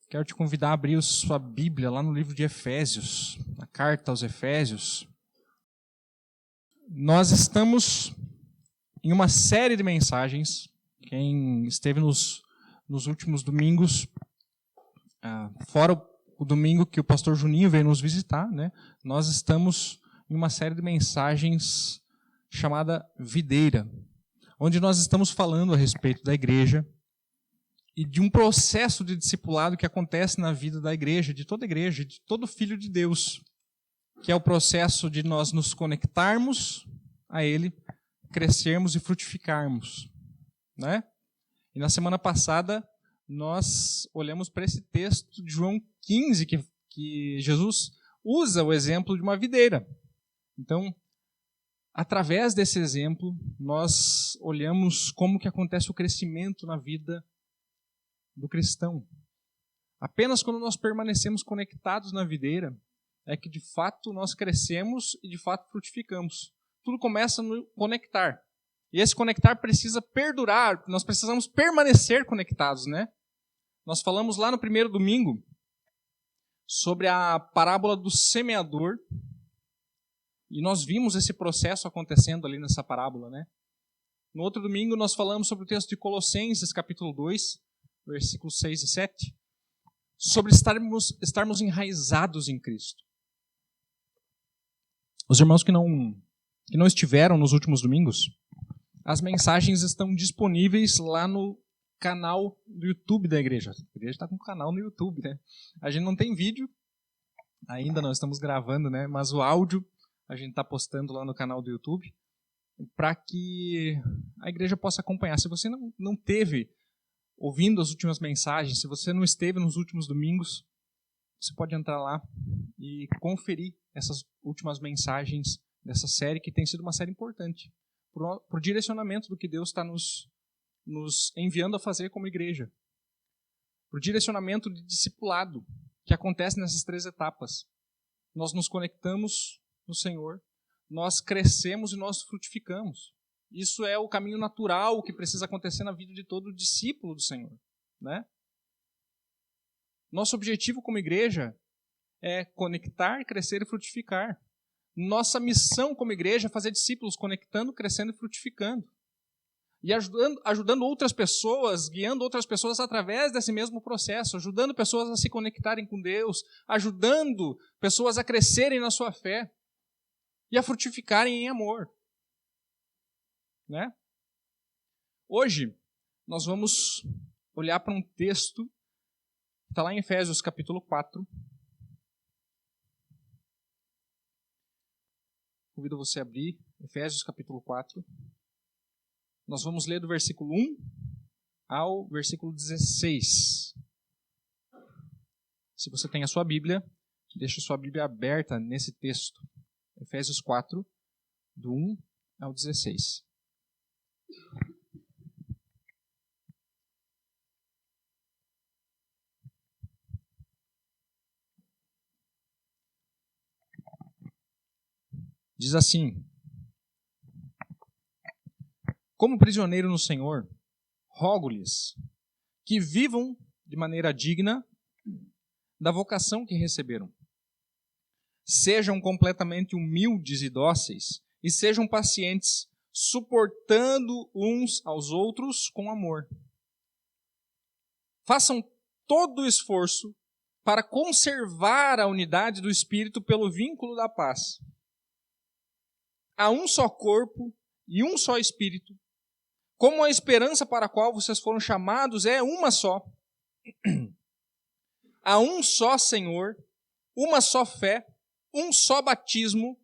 Quero te convidar a abrir a sua Bíblia lá no livro de Efésios, a carta aos Efésios. Nós estamos em uma série de mensagens. Quem esteve nos últimos domingos, fora o domingo que o pastor Juninho veio nos visitar, né? Nós estamos em uma série de mensagens chamada Videira, onde nós estamos falando a respeito da igreja e de um processo de discipulado que acontece na vida da igreja, de todo filho de Deus, que é o processo de nós nos conectarmos a Ele, crescermos e frutificarmos, né? E na semana passada nós olhamos para esse texto de João 15, que Jesus usa o exemplo de uma videira. Então, através desse exemplo, nós olhamos como que acontece o crescimento na vida do cristão. Apenas quando nós permanecemos conectados na videira é que de fato nós crescemos e de fato frutificamos. Tudo começa no conectar. E esse conectar precisa perdurar, nós precisamos permanecer conectados, né? Nós falamos lá no primeiro domingo sobre a parábola do semeador e nós vimos esse processo acontecendo ali nessa parábola, né? No outro domingo nós falamos sobre o texto de Colossenses, capítulo 2, versículos 6 e 7, sobre estarmos enraizados em Cristo. Os irmãos que não estiveram nos últimos domingos, as mensagens estão disponíveis lá no canal do YouTube da igreja. A igreja está com um canal no YouTube, né? A gente não tem vídeo, ainda não estamos gravando, né? Mas o áudio a gente está postando lá no canal do YouTube para que a igreja possa acompanhar. Se você não teve ouvindo as últimas mensagens, se você não esteve nos últimos domingos, você pode entrar lá e conferir essas últimas mensagens dessa série, que tem sido uma série importante para o direcionamento do que Deus está nos enviando a fazer como igreja, para o direcionamento de discipulado que acontece nessas 3 etapas. Nós nos conectamos no Senhor, nós crescemos e nós frutificamos. Isso é o caminho natural que precisa acontecer na vida de todo discípulo do Senhor, né? Nosso objetivo como igreja é conectar, crescer e frutificar. Nossa missão como igreja é fazer discípulos conectando, crescendo e frutificando. E ajudando outras pessoas, guiando outras pessoas através desse mesmo processo, ajudando pessoas a se conectarem com Deus, ajudando pessoas a crescerem na sua fé e a frutificarem em amor. Né? Hoje, nós vamos olhar para um texto que está lá em Efésios capítulo 4. Convido você a abrir Efésios capítulo 4. Nós vamos ler do versículo 1 ao versículo 16. Se você tem a sua Bíblia, deixe a sua Bíblia aberta nesse texto. Efésios 4, do 1 ao 16. Diz assim: como prisioneiro no Senhor, rogo-lhes que vivam de maneira digna da vocação que receberam. Sejam completamente humildes e dóceis e sejam pacientes, suportando uns aos outros com amor. Façam todo o esforço para conservar a unidade do Espírito pelo vínculo da paz. Há um só corpo e um só Espírito, como a esperança para a qual vocês foram chamados é uma só. Há um só Senhor, uma só fé, um só batismo,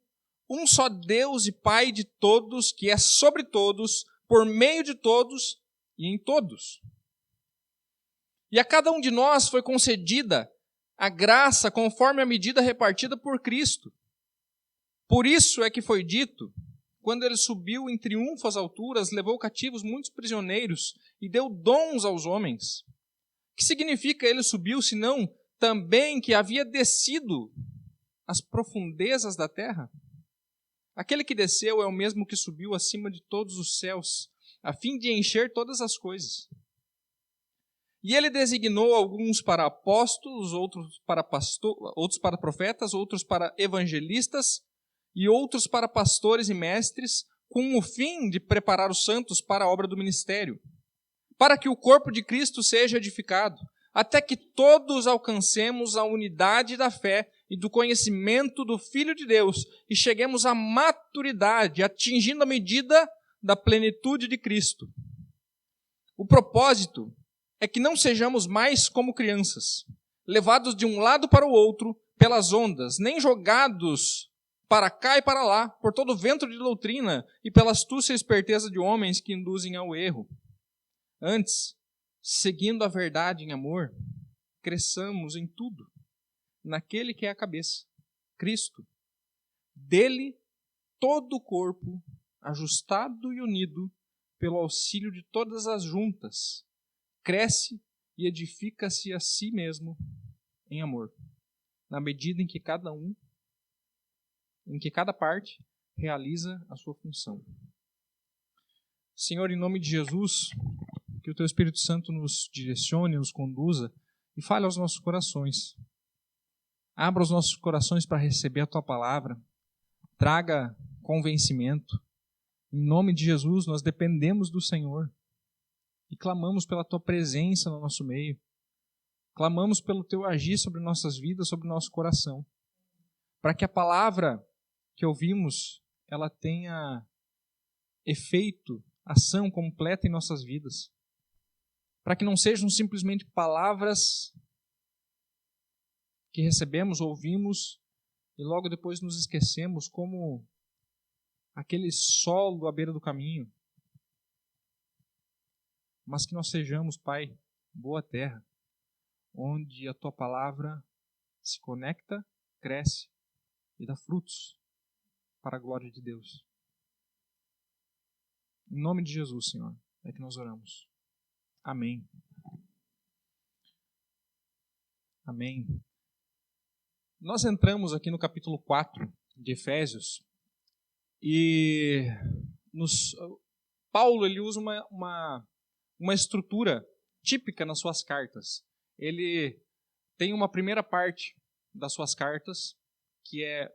um só Deus e Pai de todos, que é sobre todos, por meio de todos e em todos. E a cada um de nós foi concedida a graça conforme a medida repartida por Cristo. Por isso é que foi dito, quando ele subiu em triunfo às alturas, levou cativos muitos prisioneiros e deu dons aos homens. Que significa ele subiu, senão também que havia descido às profundezas da terra? Aquele que desceu é o mesmo que subiu acima de todos os céus, a fim de encher todas as coisas. E ele designou alguns para apóstolos, outros para profetas, outros para evangelistas e outros para pastores e mestres, com o fim de preparar os santos para a obra do ministério, para que o corpo de Cristo seja edificado, até que todos alcancemos a unidade da fé e do conhecimento do Filho de Deus e cheguemos à maturidade, atingindo a medida da plenitude de Cristo. O propósito é que não sejamos mais como crianças, levados de um lado para o outro pelas ondas, nem jogados para cá e para lá por todo o vento de doutrina e pela astúcia e esperteza de homens que induzem ao erro. Antes, seguindo a verdade em amor, cresçamos em tudo naquele que é a cabeça, Cristo. Dele, todo o corpo, ajustado e unido pelo auxílio de todas as juntas, cresce e edifica-se a si mesmo em amor, na medida em que cada parte realiza a sua função. Senhor, em nome de Jesus, que o Teu Espírito Santo nos direcione, nos conduza e fale aos nossos corações. Abra os nossos corações para receber a Tua palavra. Traga convencimento. Em nome de Jesus, nós dependemos do Senhor e clamamos pela Tua presença no nosso meio. Clamamos pelo Teu agir sobre nossas vidas, sobre o nosso coração, para que a palavra que ouvimos, ela tenha efeito, ação completa em nossas vidas. Para que não sejam simplesmente palavras que recebemos, ouvimos e logo depois nos esquecemos, como aquele solo à beira do caminho. Mas que nós sejamos, Pai, boa terra, onde a Tua palavra se conecta, cresce e dá frutos para a glória de Deus. Em nome de Jesus, Senhor, é que nós oramos. Amém. Amém. Nós entramos aqui no capítulo 4 de Efésios e Paulo ele usa uma estrutura típica nas suas cartas. Ele tem uma primeira parte das suas cartas que é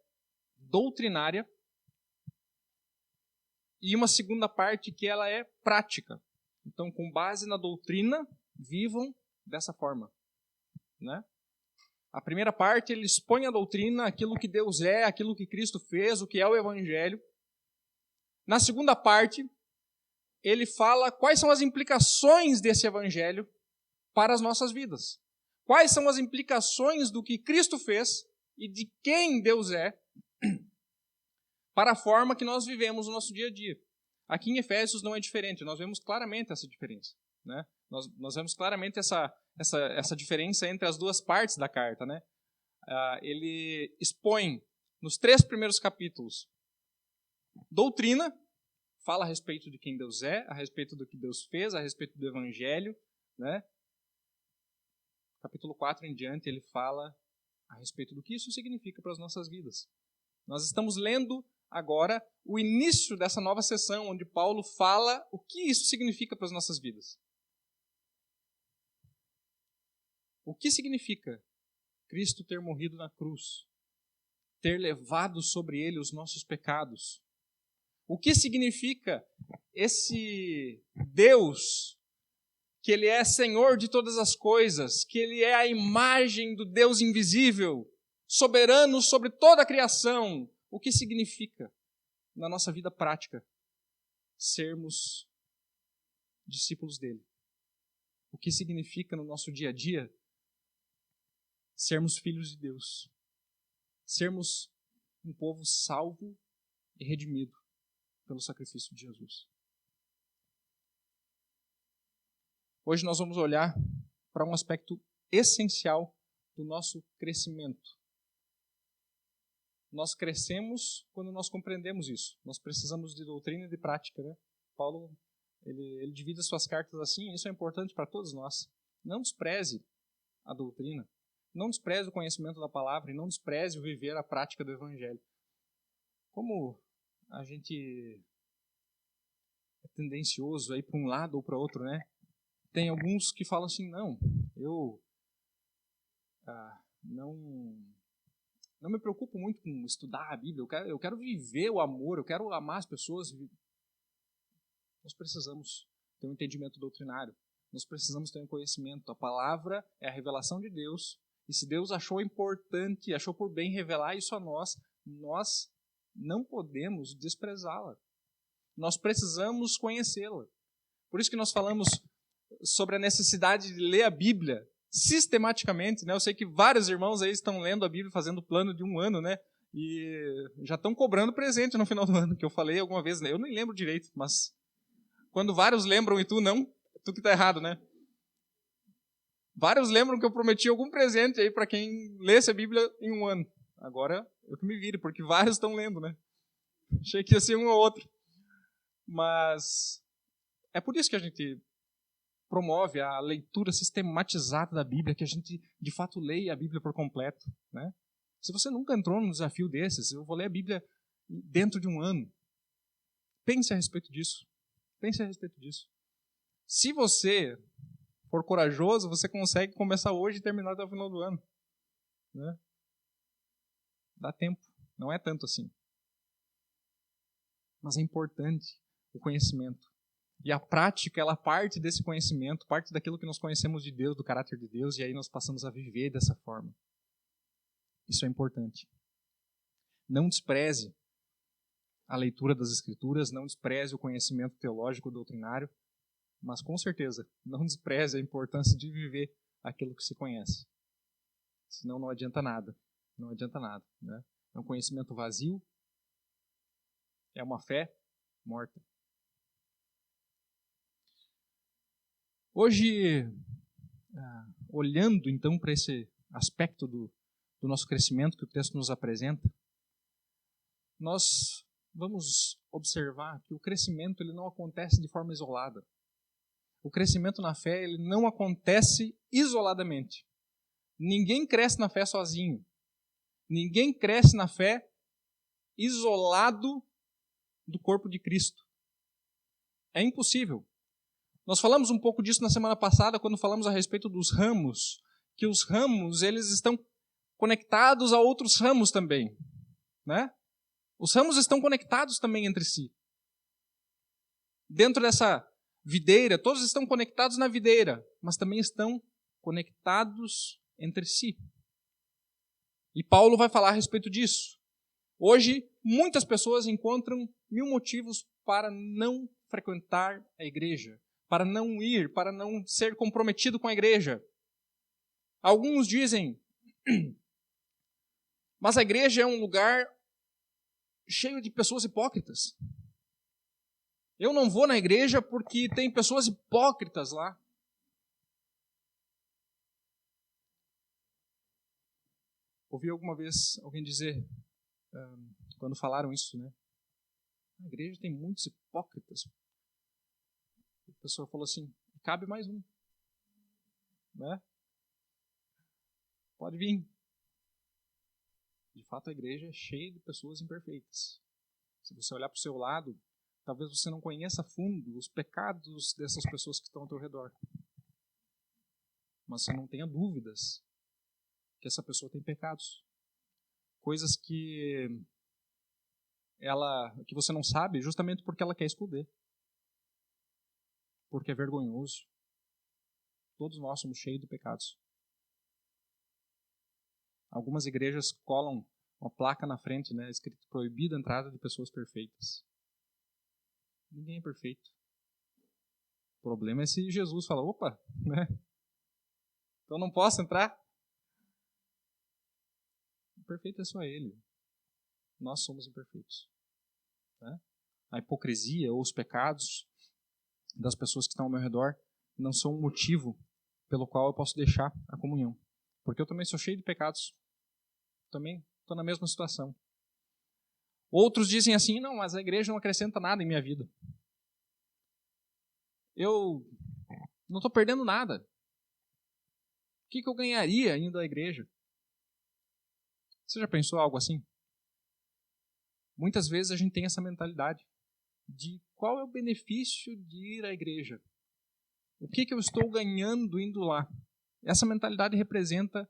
doutrinária e uma segunda parte que ela é prática. Então, com base na doutrina, vivam dessa forma, né? A primeira parte, ele expõe a doutrina, aquilo que Deus é, aquilo que Cristo fez, o que é o Evangelho. Na segunda parte, ele fala quais são as implicações desse Evangelho para as nossas vidas. Quais são as implicações do que Cristo fez e de quem Deus é para a forma que nós vivemos no nosso dia a dia. Aqui em Efésios não é diferente, nós vemos claramente essa diferença, né? Nós vemos claramente essa diferença entre as duas partes da carta, né? Ele expõe nos 3 primeiros capítulos doutrina, fala a respeito de quem Deus é, a respeito do que Deus fez, a respeito do Evangelho, né? Capítulo 4 em diante ele fala a respeito do que isso significa para as nossas vidas. Nós estamos lendo agora o início dessa nova sessão, onde Paulo fala o que isso significa para as nossas vidas. O que significa Cristo ter morrido na cruz? Ter levado sobre ele os nossos pecados? O que significa esse Deus, que ele é Senhor de todas as coisas, que ele é a imagem do Deus invisível, soberano sobre toda a criação? O que significa, na nossa vida prática, sermos discípulos dele? O que significa, no nosso dia a dia, sermos filhos de Deus? Sermos um povo salvo e redimido pelo sacrifício de Jesus. Hoje nós vamos olhar para um aspecto essencial do nosso crescimento. Nós crescemos quando nós compreendemos isso. Nós precisamos de doutrina e de prática, né? Paulo, ele divide as suas cartas assim, e isso é importante para todos nós. Não despreze a doutrina, não despreze o conhecimento da palavra e não despreze o viver a prática do Evangelho. Como a gente é tendencioso a ir para um lado ou para outro, né? tem alguns que falam assim, não, eu não me preocupo muito com estudar a Bíblia, eu quero viver o amor, eu quero amar as pessoas. Nós precisamos ter um entendimento doutrinário, nós precisamos ter um conhecimento. A palavra é a revelação de Deus, e se Deus achou importante, achou por bem revelar isso a nós não podemos desprezá-la. Nós precisamos conhecê-la. Por isso que nós falamos sobre a necessidade de ler a Bíblia sistematicamente, né? Eu sei que vários irmãos aí estão lendo a Bíblia, fazendo plano de um ano, né? E já estão cobrando presente no final do ano, que eu falei alguma vez, né? Eu nem lembro direito, mas quando vários lembram e tu não, tu que está errado, né? Vários lembram que eu prometi algum presente aí para quem lesse a Bíblia em um ano. Agora eu que me vire, porque vários estão lendo, né? Achei que ia ser um ou outro. Mas é por isso que a gente promove a leitura sistematizada da Bíblia, que a gente, de fato, leia a Bíblia por completo, né? Se você nunca entrou num desafio desses, eu vou ler a Bíblia dentro de um ano. Pense a respeito disso. Pense a respeito disso. Se você for corajoso, você consegue começar hoje e terminar até o final do ano, né? Dá tempo. Não é tanto assim. Mas é importante o conhecimento. E a prática, ela parte desse conhecimento, parte daquilo que nós conhecemos de Deus, do caráter de Deus, e aí nós passamos a viver dessa forma. Isso é importante. Não despreze a leitura das Escrituras, não despreze o conhecimento teológico doutrinário, mas com certeza, não despreze a importância de viver aquilo que se conhece. Senão não adianta nada. Não adianta nada, né? É um conhecimento vazio, é uma fé morta. Hoje, olhando então para esse aspecto do nosso crescimento que o texto nos apresenta, nós vamos observar que o crescimento ele não acontece de forma isolada. O crescimento na fé ele não acontece isoladamente. Ninguém cresce na fé sozinho. Ninguém cresce na fé isolado do corpo de Cristo. É impossível. Nós falamos um pouco disso na semana passada, quando falamos a respeito dos ramos, que os ramos eles estão conectados a outros ramos também, né? Os ramos estão conectados também entre si. Dentro dessa videira, todos estão conectados na videira, mas também estão conectados entre si. E Paulo vai falar a respeito disso. Hoje, muitas pessoas encontram 1000 motivos para não frequentar a igreja, para não ir, para não ser comprometido com a igreja. Alguns dizem, mas a igreja é um lugar cheio de pessoas hipócritas. Eu não vou na igreja porque tem pessoas hipócritas lá. Ouvi alguma vez alguém dizer, quando falaram isso, né? A igreja tem muitos hipócritas. A pessoa falou assim, cabe mais um, né? Pode vir. De fato, a igreja é cheia de pessoas imperfeitas. Se você olhar para o seu lado, talvez você não conheça a fundo os pecados dessas pessoas que estão ao teu redor. Mas você não tenha dúvidas que essa pessoa tem pecados. Coisas que você não sabe justamente porque ela quer esconder. Porque é vergonhoso. Todos nós somos cheios de pecados. Algumas igrejas colam uma placa na frente, né, escrito proibida a entrada de pessoas perfeitas. Ninguém é perfeito. O problema é se Jesus fala, opa, né? Então não posso entrar? O perfeito é só Ele. Nós somos imperfeitos. Né? A hipocrisia ou os pecados das pessoas que estão ao meu redor não são um motivo pelo qual eu posso deixar a comunhão. Porque eu também sou cheio de pecados. Também estou na mesma situação. Outros dizem assim, não, mas a igreja não acrescenta nada em minha vida. Eu não estou perdendo nada. O que eu ganharia indo à igreja? Você já pensou algo assim? Muitas vezes a gente tem essa mentalidade de qual é o benefício de ir à igreja. O que eu estou ganhando indo lá? Essa mentalidade representa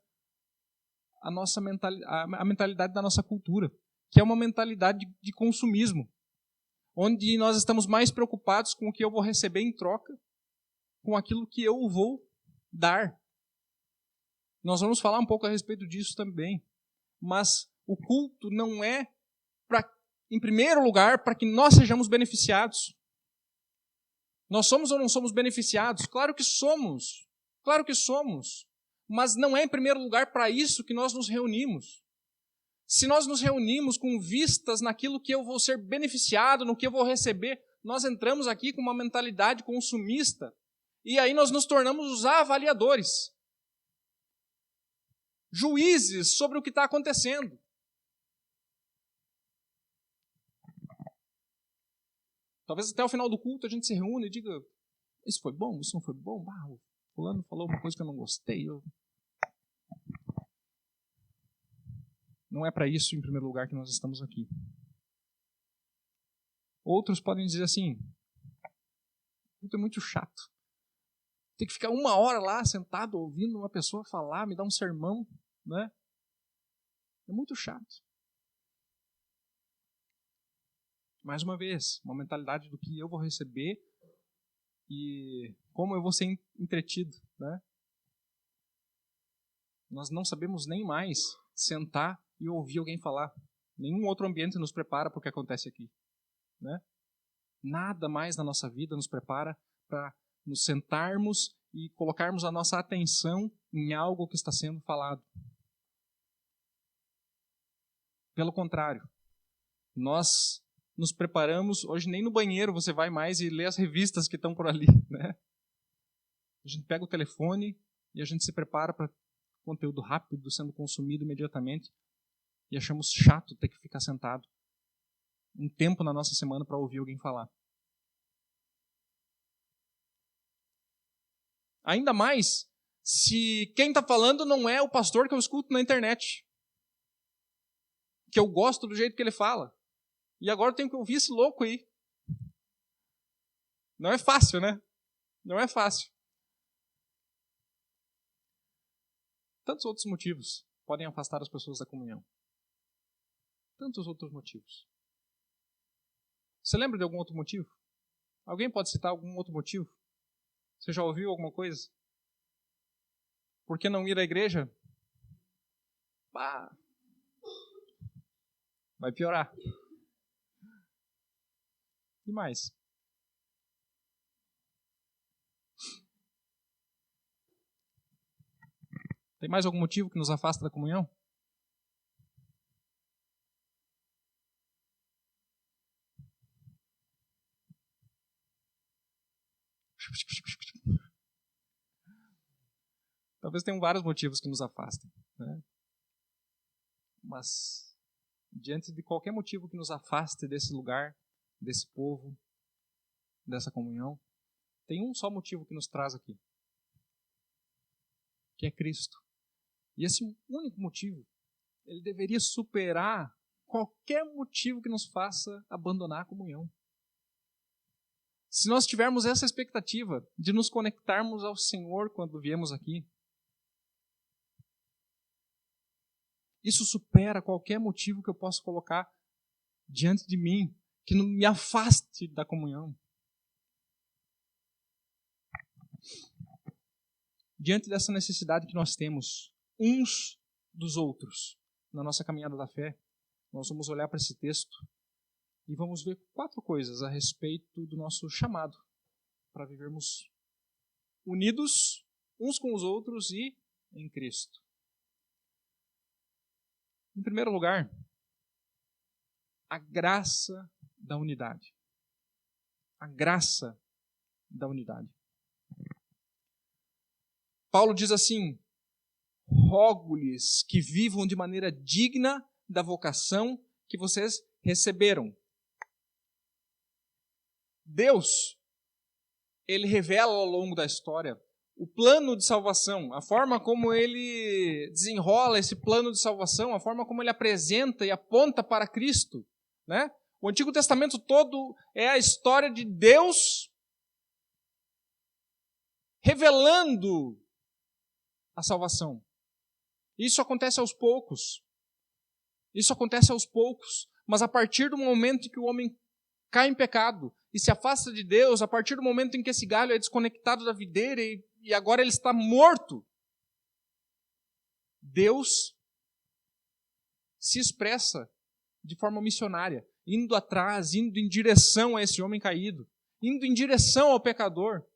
a mentalidade da nossa cultura, que é uma mentalidade de consumismo, onde nós estamos mais preocupados com o que eu vou receber em troca, com aquilo que eu vou dar. Nós vamos falar um pouco a respeito disso também. Mas o culto não é, em primeiro lugar, para que nós sejamos beneficiados. Nós somos ou não somos beneficiados? Claro que somos. Claro que somos. Mas não é, em primeiro lugar, para isso que nós nos reunimos. Se nós nos reunimos com vistas naquilo que eu vou ser beneficiado, no que eu vou receber, nós entramos aqui com uma mentalidade consumista e aí nós nos tornamos os avaliadores, juízes sobre o que está acontecendo. Talvez até o final do culto a gente se reúne e diga, isso foi bom, isso não foi bom, o fulano falou uma coisa que eu não gostei. Não é para isso, em primeiro lugar, que nós estamos aqui. Outros podem dizer assim, o culto é muito chato. Tem que ficar 1 hora lá sentado ouvindo uma pessoa falar, me dar um sermão, né? É muito chato. Mais uma vez, uma mentalidade do que eu vou receber e como eu vou ser entretido, né? Nós não sabemos nem mais sentar e ouvir alguém falar. Nenhum outro ambiente nos prepara para o que acontece aqui, né? Nada mais na nossa vida nos prepara para nos sentarmos e colocarmos a nossa atenção em algo que está sendo falado. Pelo contrário, nós nos preparamos, hoje nem no banheiro você vai mais e lê as revistas que estão por ali, né? A gente pega o telefone e a gente se prepara para conteúdo rápido sendo consumido imediatamente e achamos chato ter que ficar sentado um tempo na nossa semana para ouvir alguém falar. Ainda mais se quem está falando não é o pastor que eu escuto na internet, que eu gosto do jeito que ele fala. E agora eu tenho que ouvir esse louco aí. Não é fácil, né? Não é fácil. Tantos outros motivos podem afastar as pessoas da comunhão. Tantos outros motivos. Você lembra de algum outro motivo? Alguém pode citar algum outro motivo? Você já ouviu alguma coisa? Por que não ir à igreja? Vai piorar. E mais? Tem mais algum motivo que nos afasta da comunhão? Talvez tenham vários motivos que nos afastem, né? Mas, diante de qualquer motivo que nos afaste desse lugar, desse povo, dessa comunhão, tem um só motivo que nos traz aqui, que é Cristo. E esse único motivo, ele deveria superar qualquer motivo que nos faça abandonar a comunhão. Se nós tivermos essa expectativa de nos conectarmos ao Senhor quando viemos aqui, isso supera qualquer motivo que eu possa colocar diante de mim, que não me afaste da comunhão. Diante dessa necessidade que nós temos uns dos outros na nossa caminhada da fé, nós vamos olhar para esse texto e vamos ver 4 coisas a respeito do nosso chamado para vivermos unidos uns com os outros e em Cristo. Em primeiro lugar, a graça da unidade. A graça da unidade. Paulo diz assim: rogo-lhes que vivam de maneira digna da vocação que vocês receberam. Deus, ele revela ao longo da história o plano de salvação, a forma como ele desenrola esse plano de salvação, a forma como ele apresenta e aponta para Cristo, né? O Antigo Testamento todo é a história de Deus revelando a salvação. Isso acontece aos poucos. Isso acontece aos poucos. Mas a partir do momento em que o homem cai em pecado e se afasta de Deus, a partir do momento em que esse galho é desconectado da videira e agora ele está morto, Deus se expressa de forma missionária, indo atrás, indo em direção a esse homem caído, indo em direção ao pecador.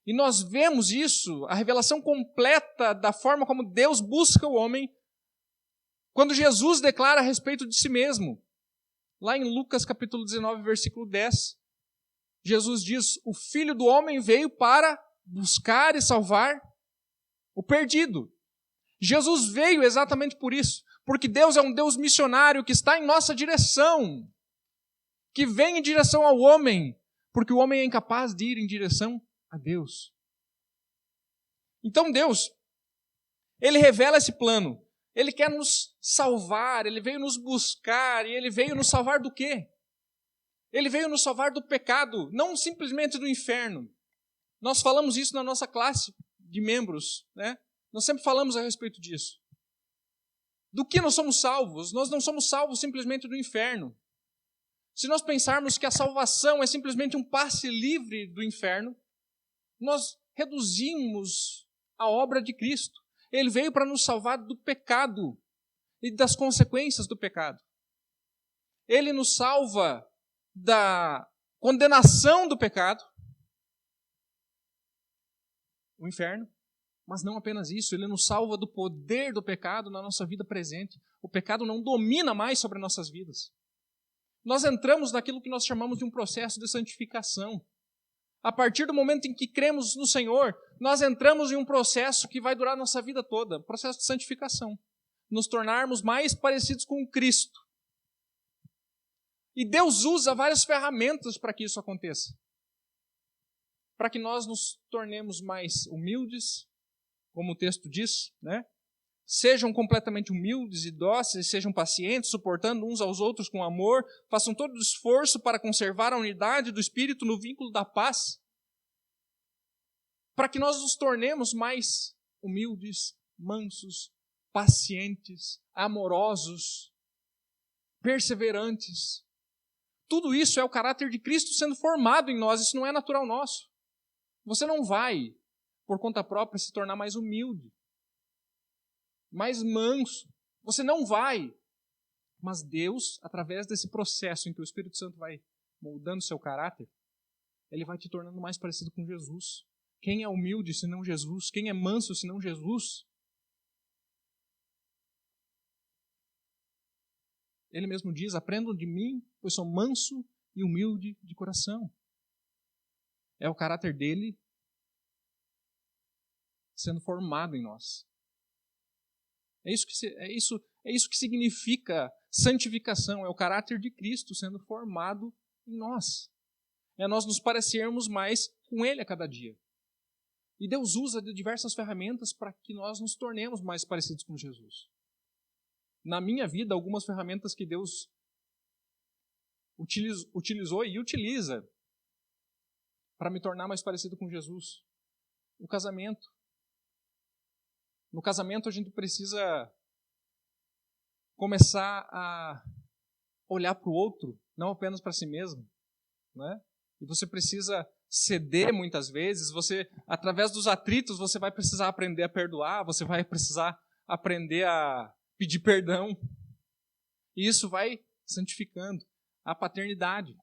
E nós vemos isso, a revelação completa da forma como Deus busca o homem, quando Jesus declara a respeito de si mesmo. Lá em Lucas capítulo 19, versículo 10, Jesus diz: o Filho do Homem veio para buscar e salvar o perdido. Jesus veio exatamente por isso, porque Deus é um Deus missionário que está em nossa direção, que vem em direção ao homem, porque o homem é incapaz de ir em direção a Deus. Então Deus, Ele revela esse plano. Ele quer nos salvar, Ele veio nos buscar, e Ele veio nos salvar do quê? Ele veio nos salvar do pecado, não simplesmente do inferno. Nós falamos isso na nossa classe de membros, né? Nós sempre falamos a respeito disso. Do que nós somos salvos? Nós não somos salvos simplesmente do inferno. Se nós pensarmos que a salvação é simplesmente um passe livre do inferno, nós reduzimos a obra de Cristo. Ele veio para nos salvar do pecado e das consequências do pecado. Ele nos salva da condenação do pecado, o inferno, mas não apenas isso, ele nos salva do poder do pecado na nossa vida presente. O pecado não domina mais sobre nossas vidas. Nós entramos naquilo que nós chamamos de um processo de santificação. A partir do momento em que cremos no Senhor, nós entramos em um processo que vai durar a nossa vida toda, processo de santificação. Nos tornarmos mais parecidos com Cristo. E Deus usa várias ferramentas para que isso aconteça. Para que nós nos tornemos mais humildes, como o texto diz, né? Sejam completamente humildes e dóceis, sejam pacientes, suportando uns aos outros com amor, façam todo o esforço para conservar a unidade do Espírito no vínculo da paz, para que nós nos tornemos mais humildes, mansos, pacientes, amorosos, perseverantes. Tudo isso é o caráter de Cristo sendo formado em nós, isso não é natural nosso. Você não vai, por conta própria, se tornar mais humilde, mais manso. Você não vai. Mas Deus, através desse processo em que o Espírito Santo vai moldando seu caráter, Ele vai te tornando mais parecido com Jesus. Quem é humilde senão Jesus? Quem é manso senão Jesus? Ele mesmo diz: aprendam de mim, pois sou manso e humilde de coração. É o caráter dele sendo formado em nós. É isso que significa santificação, é o caráter de Cristo sendo formado em nós. É nós nos parecermos mais com Ele a cada dia. E Deus usa de diversas ferramentas para que nós nos tornemos mais parecidos com Jesus. Na minha vida, algumas ferramentas que Deus utilizou e utiliza para me tornar mais parecido com Jesus. O casamento. No casamento, a gente precisa começar a olhar para o outro, não apenas para si mesmo, né? E você precisa ceder muitas vezes. Você, através dos atritos, você vai precisar aprender a perdoar, você vai precisar aprender a pedir perdão. E isso vai santificando. A paternidade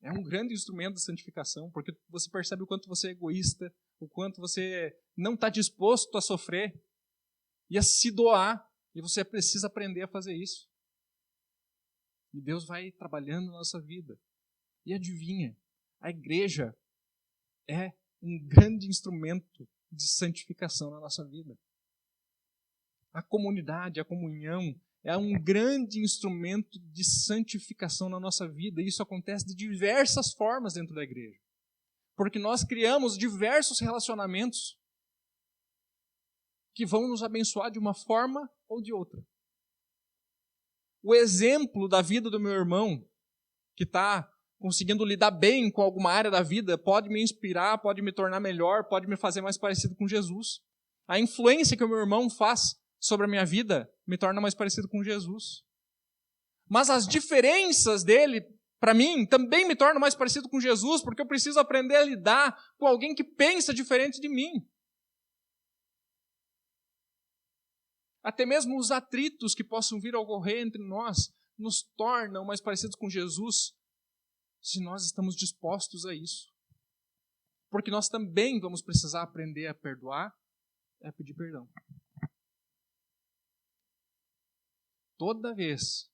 é um grande instrumento de santificação, porque você percebe o quanto você é egoísta, o quanto você não está disposto a sofrer e a se doar, e você precisa aprender a fazer isso. E Deus vai trabalhando na nossa vida. E adivinha, a igreja é um grande instrumento de santificação na nossa vida. A comunidade, a comunhão, é um grande instrumento de santificação na nossa vida. E isso acontece de diversas formas dentro da igreja. Porque nós criamos diversos relacionamentos que vão nos abençoar de uma forma ou de outra. O exemplo da vida do meu irmão, que está conseguindo lidar bem com alguma área da vida, pode me inspirar, pode me tornar melhor, pode me fazer mais parecido com Jesus. A influência que o meu irmão faz sobre a minha vida me torna mais parecido com Jesus. Mas as diferenças dele, para mim, também me tornam mais parecido com Jesus, porque eu preciso aprender a lidar com alguém que pensa diferente de mim. Até mesmo os atritos que possam vir a ocorrer entre nós nos tornam mais parecidos com Jesus, se nós estamos dispostos a isso. Porque nós também vamos precisar aprender a perdoar e a pedir perdão. Toda vez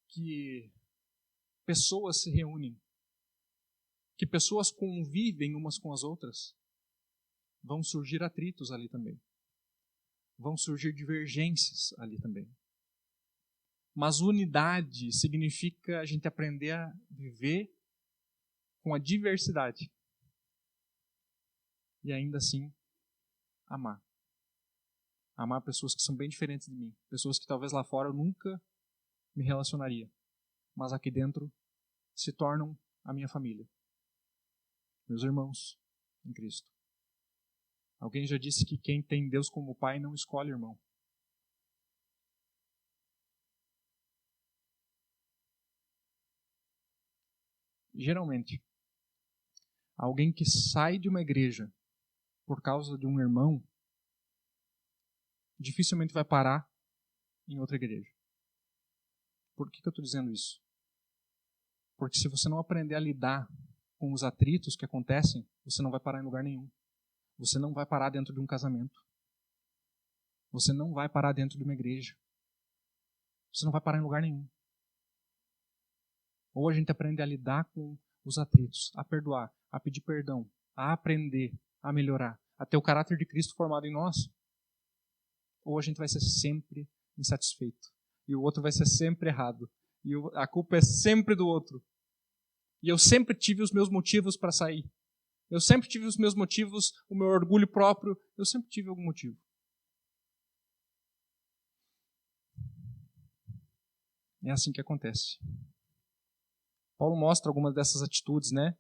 que pessoas se reúnem, que pessoas convivem umas com as outras, vão surgir atritos ali também. Vão surgir divergências ali também. Mas unidade significa a gente aprender a viver com a diversidade. E ainda assim, amar. Amar pessoas que são bem diferentes de mim. Pessoas que talvez lá fora eu nunca me relacionaria. Mas aqui dentro se tornam a minha família. Meus irmãos em Cristo. Alguém já disse que quem tem Deus como pai não escolhe irmão. Geralmente, alguém que sai de uma igreja por causa de um irmão, dificilmente vai parar em outra igreja. Por que eu estou dizendo isso? Porque se você não aprender a lidar com os atritos que acontecem, você não vai parar em lugar nenhum. Você não vai parar dentro de um casamento. Você não vai parar dentro de uma igreja. Você não vai parar em lugar nenhum. Ou a gente aprende a lidar com os atritos, a perdoar, a pedir perdão, a aprender, a melhorar, a ter o caráter de Cristo formado em nós. Ou a gente vai ser sempre insatisfeito. E o outro vai ser sempre errado. E a culpa é sempre do outro. E eu sempre tive os meus motivos para sair. Eu sempre tive os meus motivos, o meu orgulho próprio. Eu sempre tive algum motivo. É assim que acontece. Paulo mostra algumas dessas atitudes, né?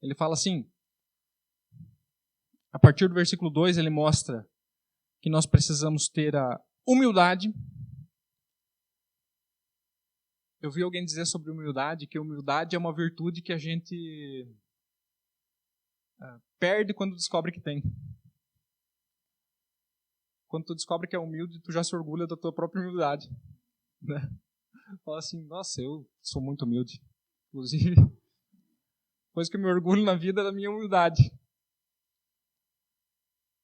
Ele fala assim, a partir do versículo 2, ele mostra que nós precisamos ter a humildade. Eu vi alguém dizer sobre humildade, que humildade é uma virtude que a gente perde quando descobre que tem. Quando tu descobre que é humilde, tu já se orgulha da tua própria humildade. Né? Fala assim, nossa, eu sou muito humilde. Inclusive, coisa que eu me orgulho na vida é da minha humildade.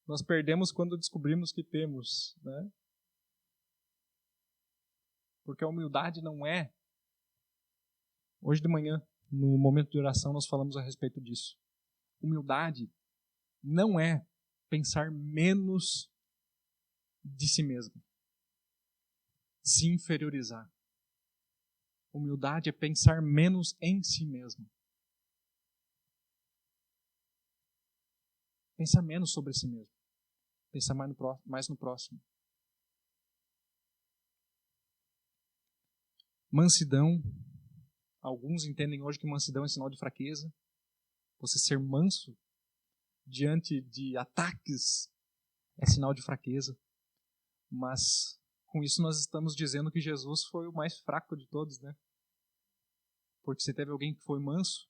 Nós perdemos quando descobrimos que temos. Né? Porque a humildade não é... Hoje de manhã, no momento de oração, nós falamos a respeito disso. Humildade não é pensar menos de si mesmo. Se inferiorizar. Humildade é pensar menos em si mesmo. Pensar menos sobre si mesmo. Pensar mais no próximo. Mansidão. Alguns entendem hoje que mansidão é sinal de fraqueza. Você ser manso diante de ataques é sinal de fraqueza. Mas com isso nós estamos dizendo que Jesus foi o mais fraco de todos, né? Porque se teve alguém que foi manso,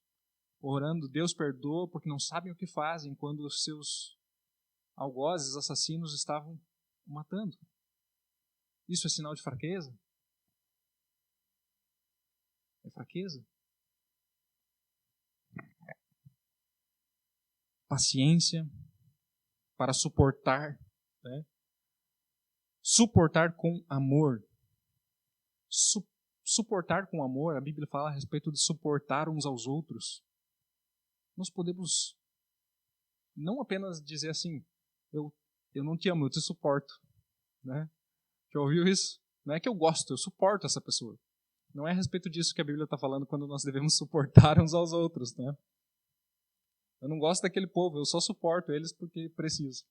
orando, Deus perdoa porque não sabem o que fazem quando os seus algozes, assassinos estavam o matando. Isso é sinal de fraqueza? É fraqueza? Paciência para suportar, né? Suportar com amor. Suportar com amor, a Bíblia fala a respeito de suportar uns aos outros. Nós podemos não apenas dizer assim, eu não te amo, eu te suporto. Né? Já ouviu isso? Não é que eu gosto, eu suporto essa pessoa. Não é a respeito disso que a Bíblia está falando quando nós devemos suportar uns aos outros. Né? Eu não gosto daquele povo, eu só suporto eles porque preciso.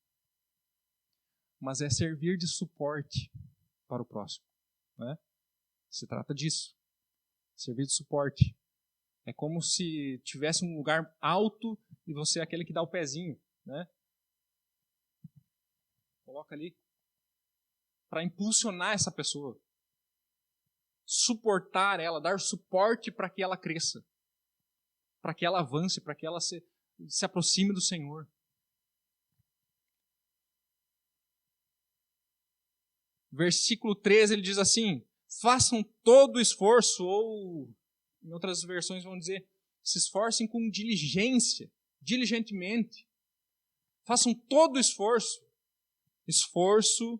Mas é servir de suporte para o próximo. Né? Se trata disso. servir de suporte. É como se tivesse um lugar alto e você é aquele que dá o pezinho, né? Coloca ali para impulsionar essa pessoa, suportar ela, dar suporte para que ela cresça, para que ela avance, para que ela se aproxime do Senhor. Versículo 13, ele diz assim: façam todo o esforço, ou em outras versões vão dizer, se esforcem com diligência, diligentemente. Façam todo o esforço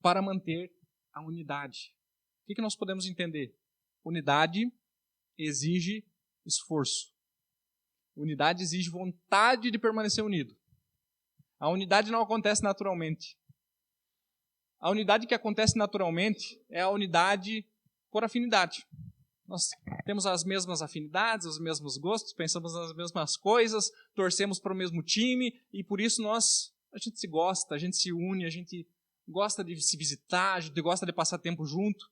para manter a unidade. O que nós podemos entender? Unidade exige esforço. Unidade exige vontade de permanecer unido. A unidade não acontece naturalmente. A unidade que acontece naturalmente é a unidade por afinidade. Nós temos as mesmas afinidades, os mesmos gostos, pensamos nas mesmas coisas, torcemos para o mesmo time e por isso a gente se gosta, a gente se une, a gente gosta de se visitar, a gente gosta de passar tempo junto.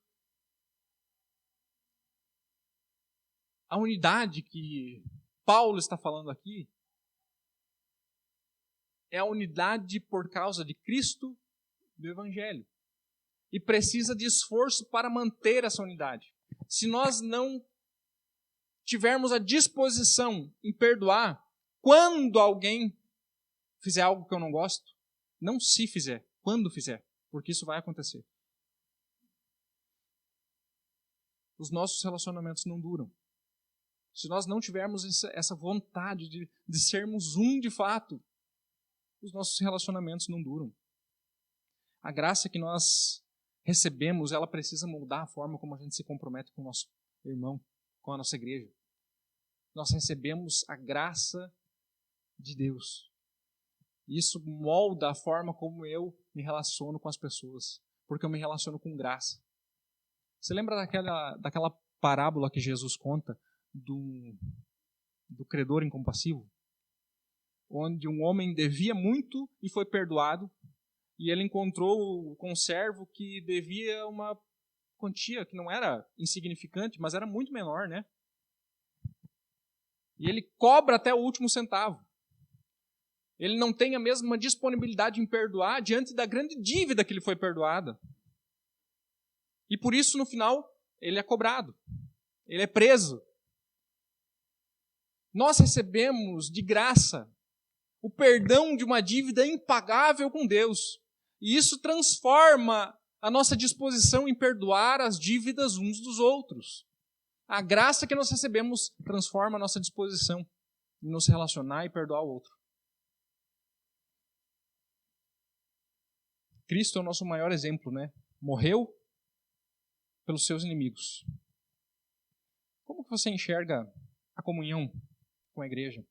A unidade que Paulo está falando aqui é a unidade por causa de Cristo, do Evangelho. E precisa de esforço para manter essa unidade. Se nós não tivermos a disposição em perdoar quando alguém fizer algo que eu não gosto, não se fizer, quando fizer, porque isso vai acontecer. Os nossos relacionamentos não duram. Se nós não tivermos essa vontade de sermos um de fato, os nossos relacionamentos não duram. A graça que nós recebemos, ela precisa moldar a forma como a gente se compromete com o nosso irmão, com a nossa igreja. Nós recebemos a graça de Deus. Isso molda a forma como eu me relaciono com as pessoas, porque eu me relaciono com graça. Você lembra daquela parábola que Jesus conta do credor incompassivo? Onde um homem devia muito e foi perdoado, e ele encontrou o conservo que devia uma quantia que não era insignificante, mas era muito menor, né? E ele cobra até o último centavo. Ele não tem a mesma disponibilidade em perdoar diante da grande dívida que lhe foi perdoada. E por isso, no final, ele é cobrado. Ele é preso. Nós recebemos de graça o perdão de uma dívida impagável com Deus. E isso transforma a nossa disposição em perdoar as dívidas uns dos outros. A graça que nós recebemos transforma a nossa disposição em nos relacionar e perdoar o outro. Cristo é o nosso maior exemplo, né? Morreu pelos seus inimigos. Como que você enxerga a comunhão com a igreja?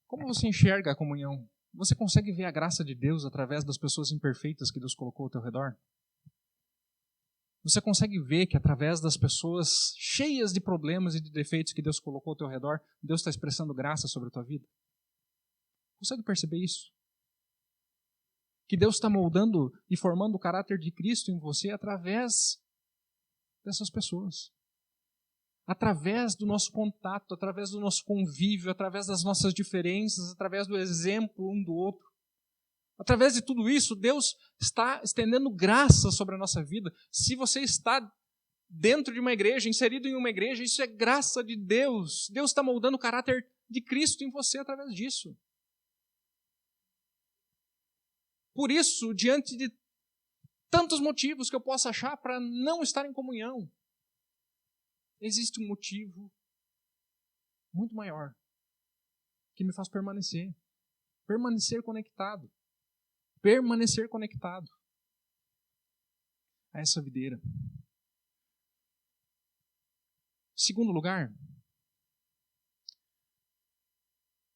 Como você enxerga a comunhão? Você consegue ver a graça de Deus através das pessoas imperfeitas que Deus colocou ao teu redor? Você consegue ver que através das pessoas cheias de problemas e de defeitos que Deus colocou ao teu redor, Deus está expressando graça sobre a tua vida? Consegue perceber isso? Que Deus está moldando e formando o caráter de Cristo em você através dessas pessoas. Através do nosso contato, através do nosso convívio, através das nossas diferenças, através do exemplo um do outro. Através de tudo isso, Deus está estendendo graça sobre a nossa vida. Se você está dentro de uma igreja, inserido em uma igreja, isso é graça de Deus. Deus está moldando o caráter de Cristo em você através disso. Por isso, diante de tantos motivos que eu possa achar para não estar em comunhão, existe um motivo muito maior que me faz permanecer conectado a essa videira. Segundo lugar,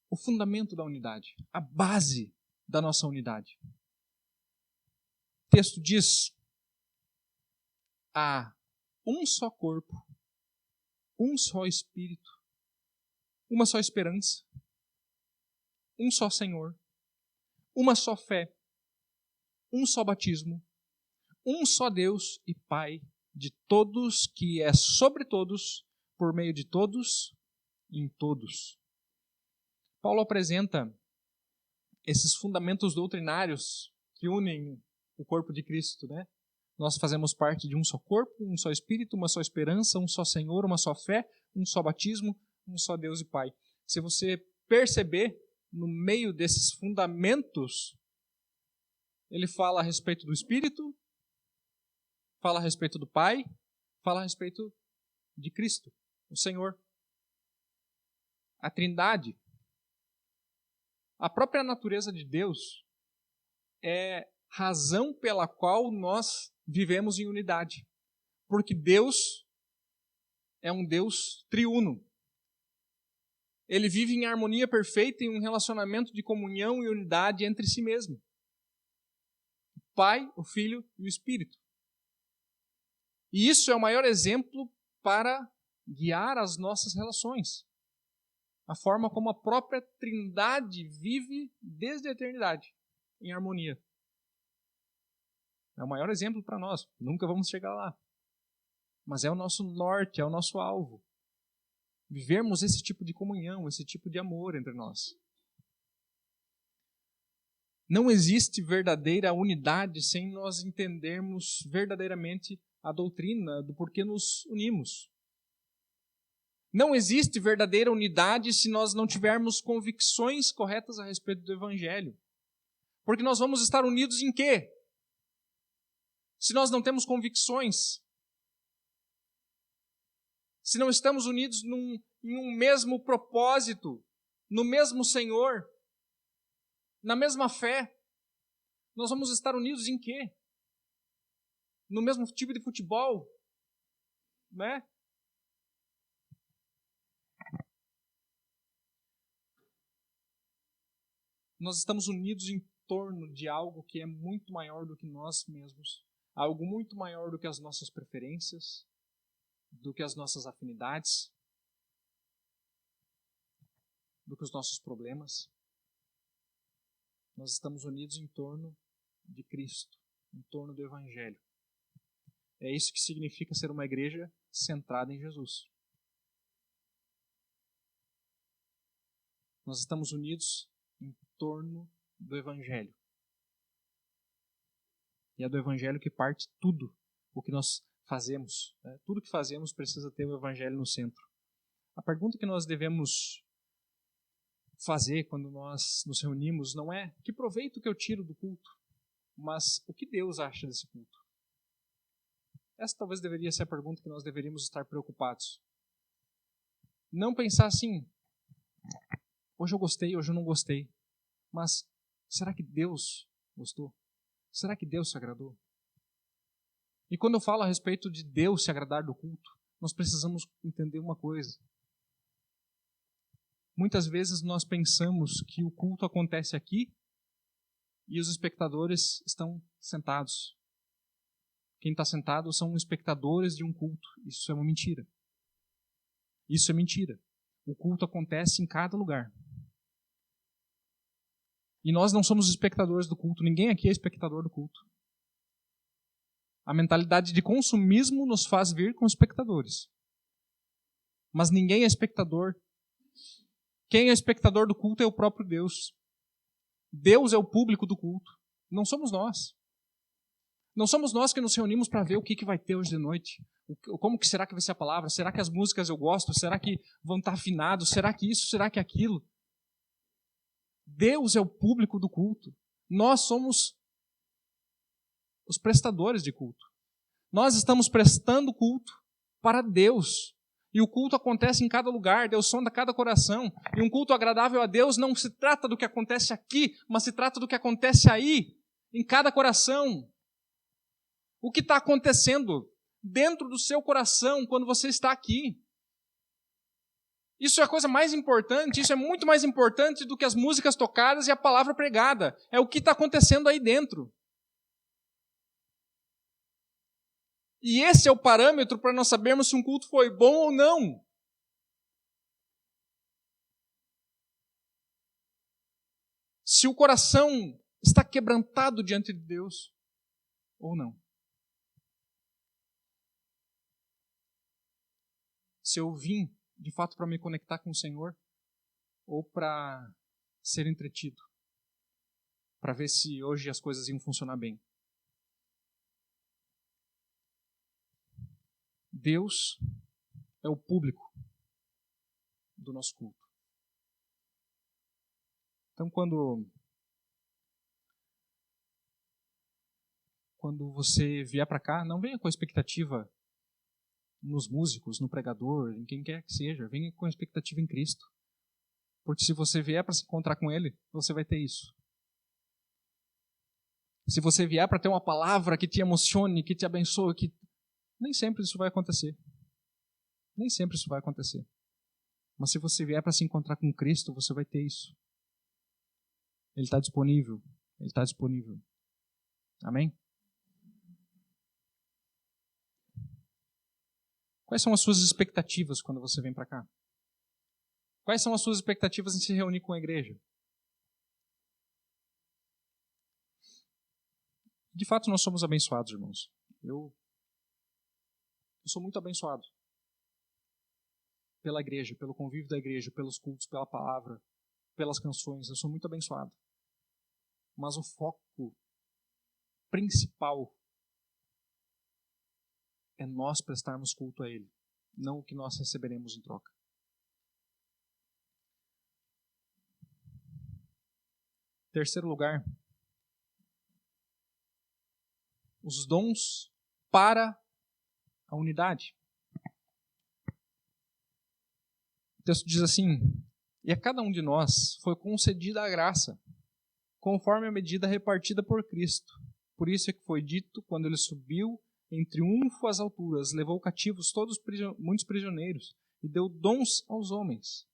o fundamento da unidade, a base da nossa unidade. O texto diz: há um só corpo, um só Espírito, uma só esperança, um só Senhor, uma só fé, um só batismo, um só Deus e Pai de todos, que é sobre todos, por meio de todos, em todos. Paulo apresenta esses fundamentos doutrinários que unem o corpo de Cristo, né? Nós fazemos parte de um só corpo, um só Espírito, uma só esperança, um só Senhor, uma só fé, um só batismo, um só Deus e Pai. Se você perceber, no meio desses fundamentos, ele fala a respeito do Espírito, fala a respeito do Pai, fala a respeito de Cristo, o Senhor. A Trindade. A própria natureza de Deus é razão pela qual nós vivemos em unidade. Porque Deus é um Deus triuno. Ele vive em harmonia perfeita em um relacionamento de comunhão e unidade entre si mesmo. O Pai, o Filho e o Espírito. E isso é o maior exemplo para guiar as nossas relações. A forma como a própria Trindade vive desde a eternidade, em harmonia. É o maior exemplo para nós. Nunca vamos chegar lá. Mas é o nosso norte, é o nosso alvo. Vivermos esse tipo de comunhão, esse tipo de amor entre nós. Não existe verdadeira unidade sem nós entendermos verdadeiramente a doutrina do porquê nos unimos. Não existe verdadeira unidade se nós não tivermos convicções corretas a respeito do Evangelho. Porque nós vamos estar unidos em quê? Se nós não temos convicções. Se não estamos unidos em um mesmo propósito, no mesmo Senhor, na mesma fé, nós vamos estar unidos em quê? No mesmo tipo de futebol, né? Nós estamos unidos em torno de algo que é muito maior do que nós mesmos, algo muito maior do que as nossas preferências, do que as nossas afinidades, do que os nossos problemas. Nós estamos unidos em torno de Cristo, em torno do Evangelho. É isso que significa ser uma igreja centrada em Jesus. Nós estamos unidos em torno do Evangelho. E é do Evangelho que parte tudo o que nós fazemos. Né? Tudo que fazemos precisa ter o Evangelho no centro. A pergunta que nós devemos fazer quando nós nos reunimos não é que proveito que eu tiro do culto, mas o que Deus acha desse culto. Essa talvez deveria ser a pergunta que nós deveríamos estar preocupados. Não pensar assim, hoje eu gostei, hoje eu não gostei. Mas será que Deus gostou? Será que Deus se agradou? E quando eu falo a respeito de Deus se agradar do culto, nós precisamos entender uma coisa. Muitas vezes nós pensamos que o culto acontece aqui e os espectadores estão sentados. Quem está sentado são espectadores de um culto. Isso é uma mentira. Isso é mentira. O culto acontece em cada lugar. E nós não somos espectadores do culto. Ninguém aqui é espectador do culto. A mentalidade de consumismo nos faz vir com espectadores. Mas ninguém é espectador. Quem é espectador do culto é o próprio Deus. Deus é o público do culto. Não somos nós. Não somos nós que nos reunimos para ver o que vai ter hoje de noite. Como que será que vai ser a palavra? Será que as músicas eu gosto? Será que vão estar afinados? Será que isso? Será que aquilo? Deus é o público do culto. Nós somos os prestadores de culto. Nós estamos prestando culto para Deus. E o culto acontece em cada lugar, Deus sonda cada coração. E um culto agradável a Deus não se trata do que acontece aqui, mas se trata do que acontece aí, em cada coração. O que está acontecendo dentro do seu coração quando você está aqui. Isso é a coisa mais importante, isso é muito mais importante do que as músicas tocadas e a palavra pregada. É o que está acontecendo aí dentro. E esse é o parâmetro para nós sabermos se um culto foi bom ou não. Se o coração está quebrantado diante de Deus ou não. se eu vim de fato para me conectar com o Senhor ou para ser entretido, para ver se hoje as coisas iam funcionar bem. Deus é o público do nosso culto. Então, quando você vier para cá, não venha com a expectativa nos músicos, no pregador, em quem quer que seja. Venha com a expectativa em Cristo. Porque se você vier para se encontrar com Ele, você vai ter isso. Se você vier para ter uma palavra que te emocione, que te abençoe, nem sempre isso vai acontecer. Nem sempre isso vai acontecer. Mas se você vier para se encontrar com Cristo, você vai ter isso. Ele está disponível. Ele está disponível. Amém? Quais são as suas expectativas quando você vem para cá? Quais são as suas expectativas em se reunir com a igreja? De fato, nós somos abençoados, irmãos. Eu sou muito abençoado pela igreja, pelo convívio da igreja, pelos cultos, pela palavra, pelas canções. Eu sou muito abençoado. Mas o foco principal é nós prestarmos culto a Ele, não o que nós receberemos em troca. Terceiro lugar, os dons para a unidade. O texto diz assim: e a cada um de nós foi concedida a graça, conforme a medida repartida por Cristo. Por isso é que foi dito, quando ele subiu em triunfo às alturas, levou cativos muitos prisioneiros e deu dons aos homens.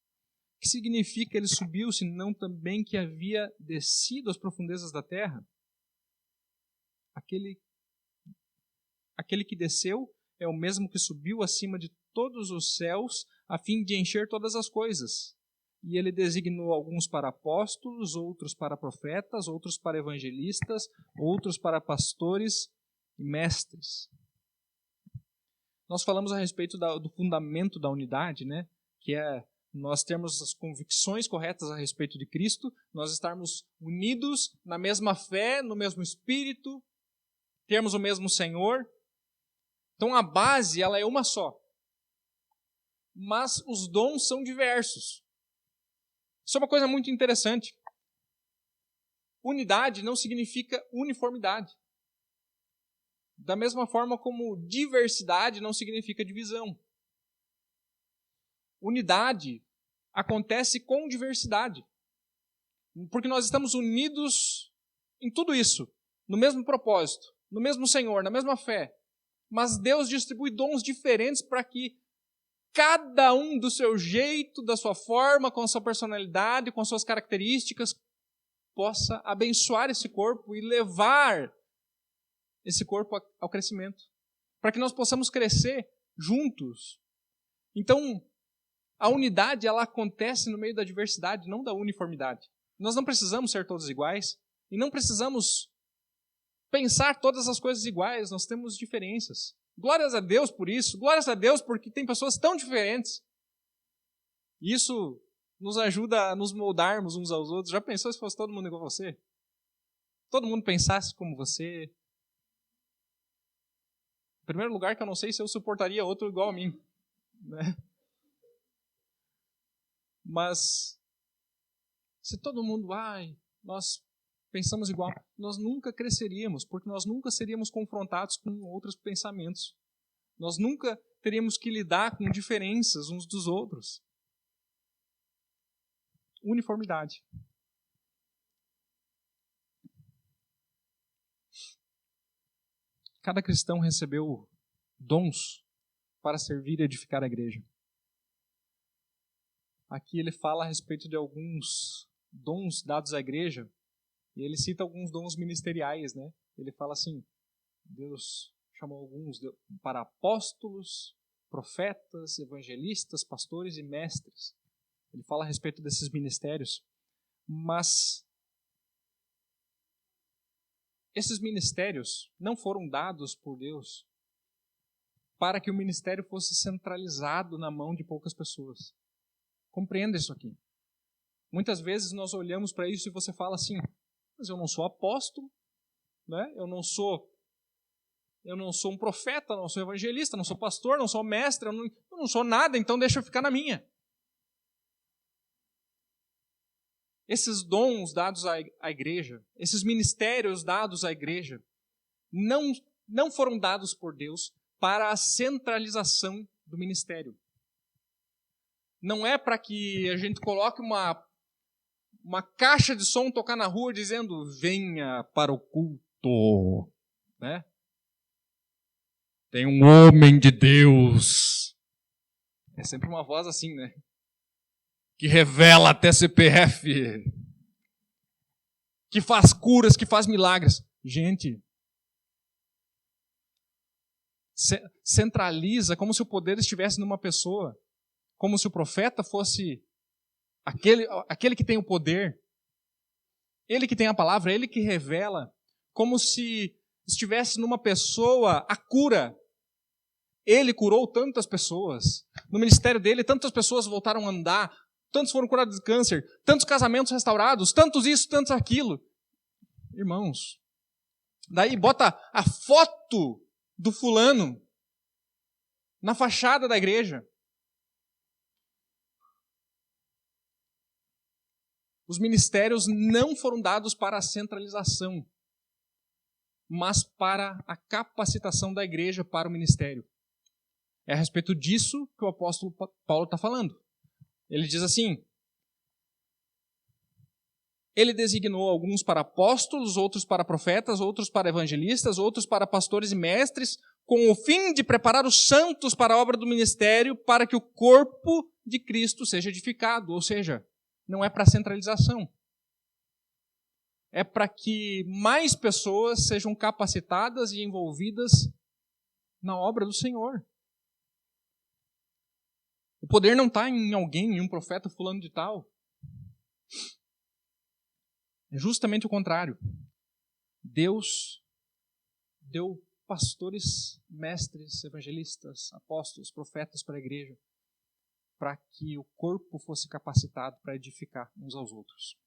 O que significa ele subiu, se não também que havia descido às profundezas da terra? Aquele que desceu é o mesmo que subiu acima de todos os céus, a fim de encher todas as coisas. E ele designou alguns para apóstolos, outros para profetas, outros para evangelistas, outros para pastores e mestres. Nós falamos a respeito do fundamento da unidade, né? Que é nós termos as convicções corretas a respeito de Cristo, nós estarmos unidos na mesma fé, no mesmo Espírito, termos o mesmo Senhor. Então a base, ela é uma só. Mas os dons são diversos. Isso é uma coisa muito interessante. Unidade não significa uniformidade. Da mesma forma como diversidade não significa divisão. Unidade acontece com diversidade. Porque nós estamos unidos em tudo isso, no mesmo propósito, no mesmo Senhor, na mesma fé. Mas Deus distribui dons diferentes para que cada um do seu jeito, da sua forma, com a sua personalidade, com as suas características, possa abençoar esse corpo e levar esse corpo ao crescimento. Para que nós possamos crescer juntos. Então, a unidade, ela acontece no meio da diversidade, não da uniformidade. Nós não precisamos ser todos iguais e não precisamos pensar todas as coisas iguais, nós temos diferenças. Glórias a Deus por isso, glórias a Deus porque tem pessoas tão diferentes. Isso nos ajuda a nos moldarmos uns aos outros. Já pensou se fosse todo mundo igual a você? Todo mundo pensasse como você? Em primeiro lugar, que eu não sei se eu suportaria outro igual a mim, né? Mas se todo mundo, nós pensamos igual, nós nunca cresceríamos, porque nós nunca seríamos confrontados com outros pensamentos. Nós nunca teríamos que lidar com diferenças uns dos outros. Uniformidade. Cada cristão recebeu dons para servir e edificar a igreja. Aqui ele fala a respeito de alguns dons dados à igreja, e ele cita alguns dons ministeriais, né? Ele fala assim, Deus chamou alguns para apóstolos, profetas, evangelistas, pastores e mestres. Ele fala a respeito desses ministérios, mas esses ministérios não foram dados por Deus para que o ministério fosse centralizado na mão de poucas pessoas. Compreenda isso aqui. Muitas vezes nós olhamos para isso e você fala assim, mas eu não sou apóstolo, né? Eu não sou um profeta, não sou evangelista, não sou pastor, não sou mestre, eu não sou nada, então deixa eu ficar na minha. Esses dons dados à igreja, esses ministérios dados à igreja, não foram dados por Deus para a centralização do ministério. Não é para que a gente coloque uma caixa de som tocar na rua dizendo, venha para o culto, né? Tem um homem de Deus. É sempre uma voz assim, né? Que revela até CPF. Que faz curas, que faz milagres. Gente, centraliza como se o poder estivesse numa pessoa. Como se o profeta fosse aquele que tem o poder. Ele que tem a palavra, ele que revela. Como se estivesse numa pessoa a cura. Ele curou tantas pessoas. No ministério dele, tantas pessoas voltaram a andar. Tantos foram curados de câncer. Tantos casamentos restaurados. Tantos isso, tantos aquilo. Irmãos, daí bota a foto do fulano na fachada da igreja. Os ministérios não foram dados para a centralização, mas para a capacitação da igreja para o ministério. É a respeito disso que o apóstolo Paulo está falando. Ele diz assim, ele designou alguns para apóstolos, outros para profetas, outros para evangelistas, outros para pastores e mestres, com o fim de preparar os santos para a obra do ministério, para que o corpo de Cristo seja edificado. Ou seja, não é para centralização. É para que mais pessoas sejam capacitadas e envolvidas na obra do Senhor. O poder não está em alguém, em um profeta fulano de tal. É justamente o contrário. Deus deu pastores, mestres, evangelistas, apóstolos, profetas para a igreja, para que o corpo fosse capacitado para edificar uns aos outros.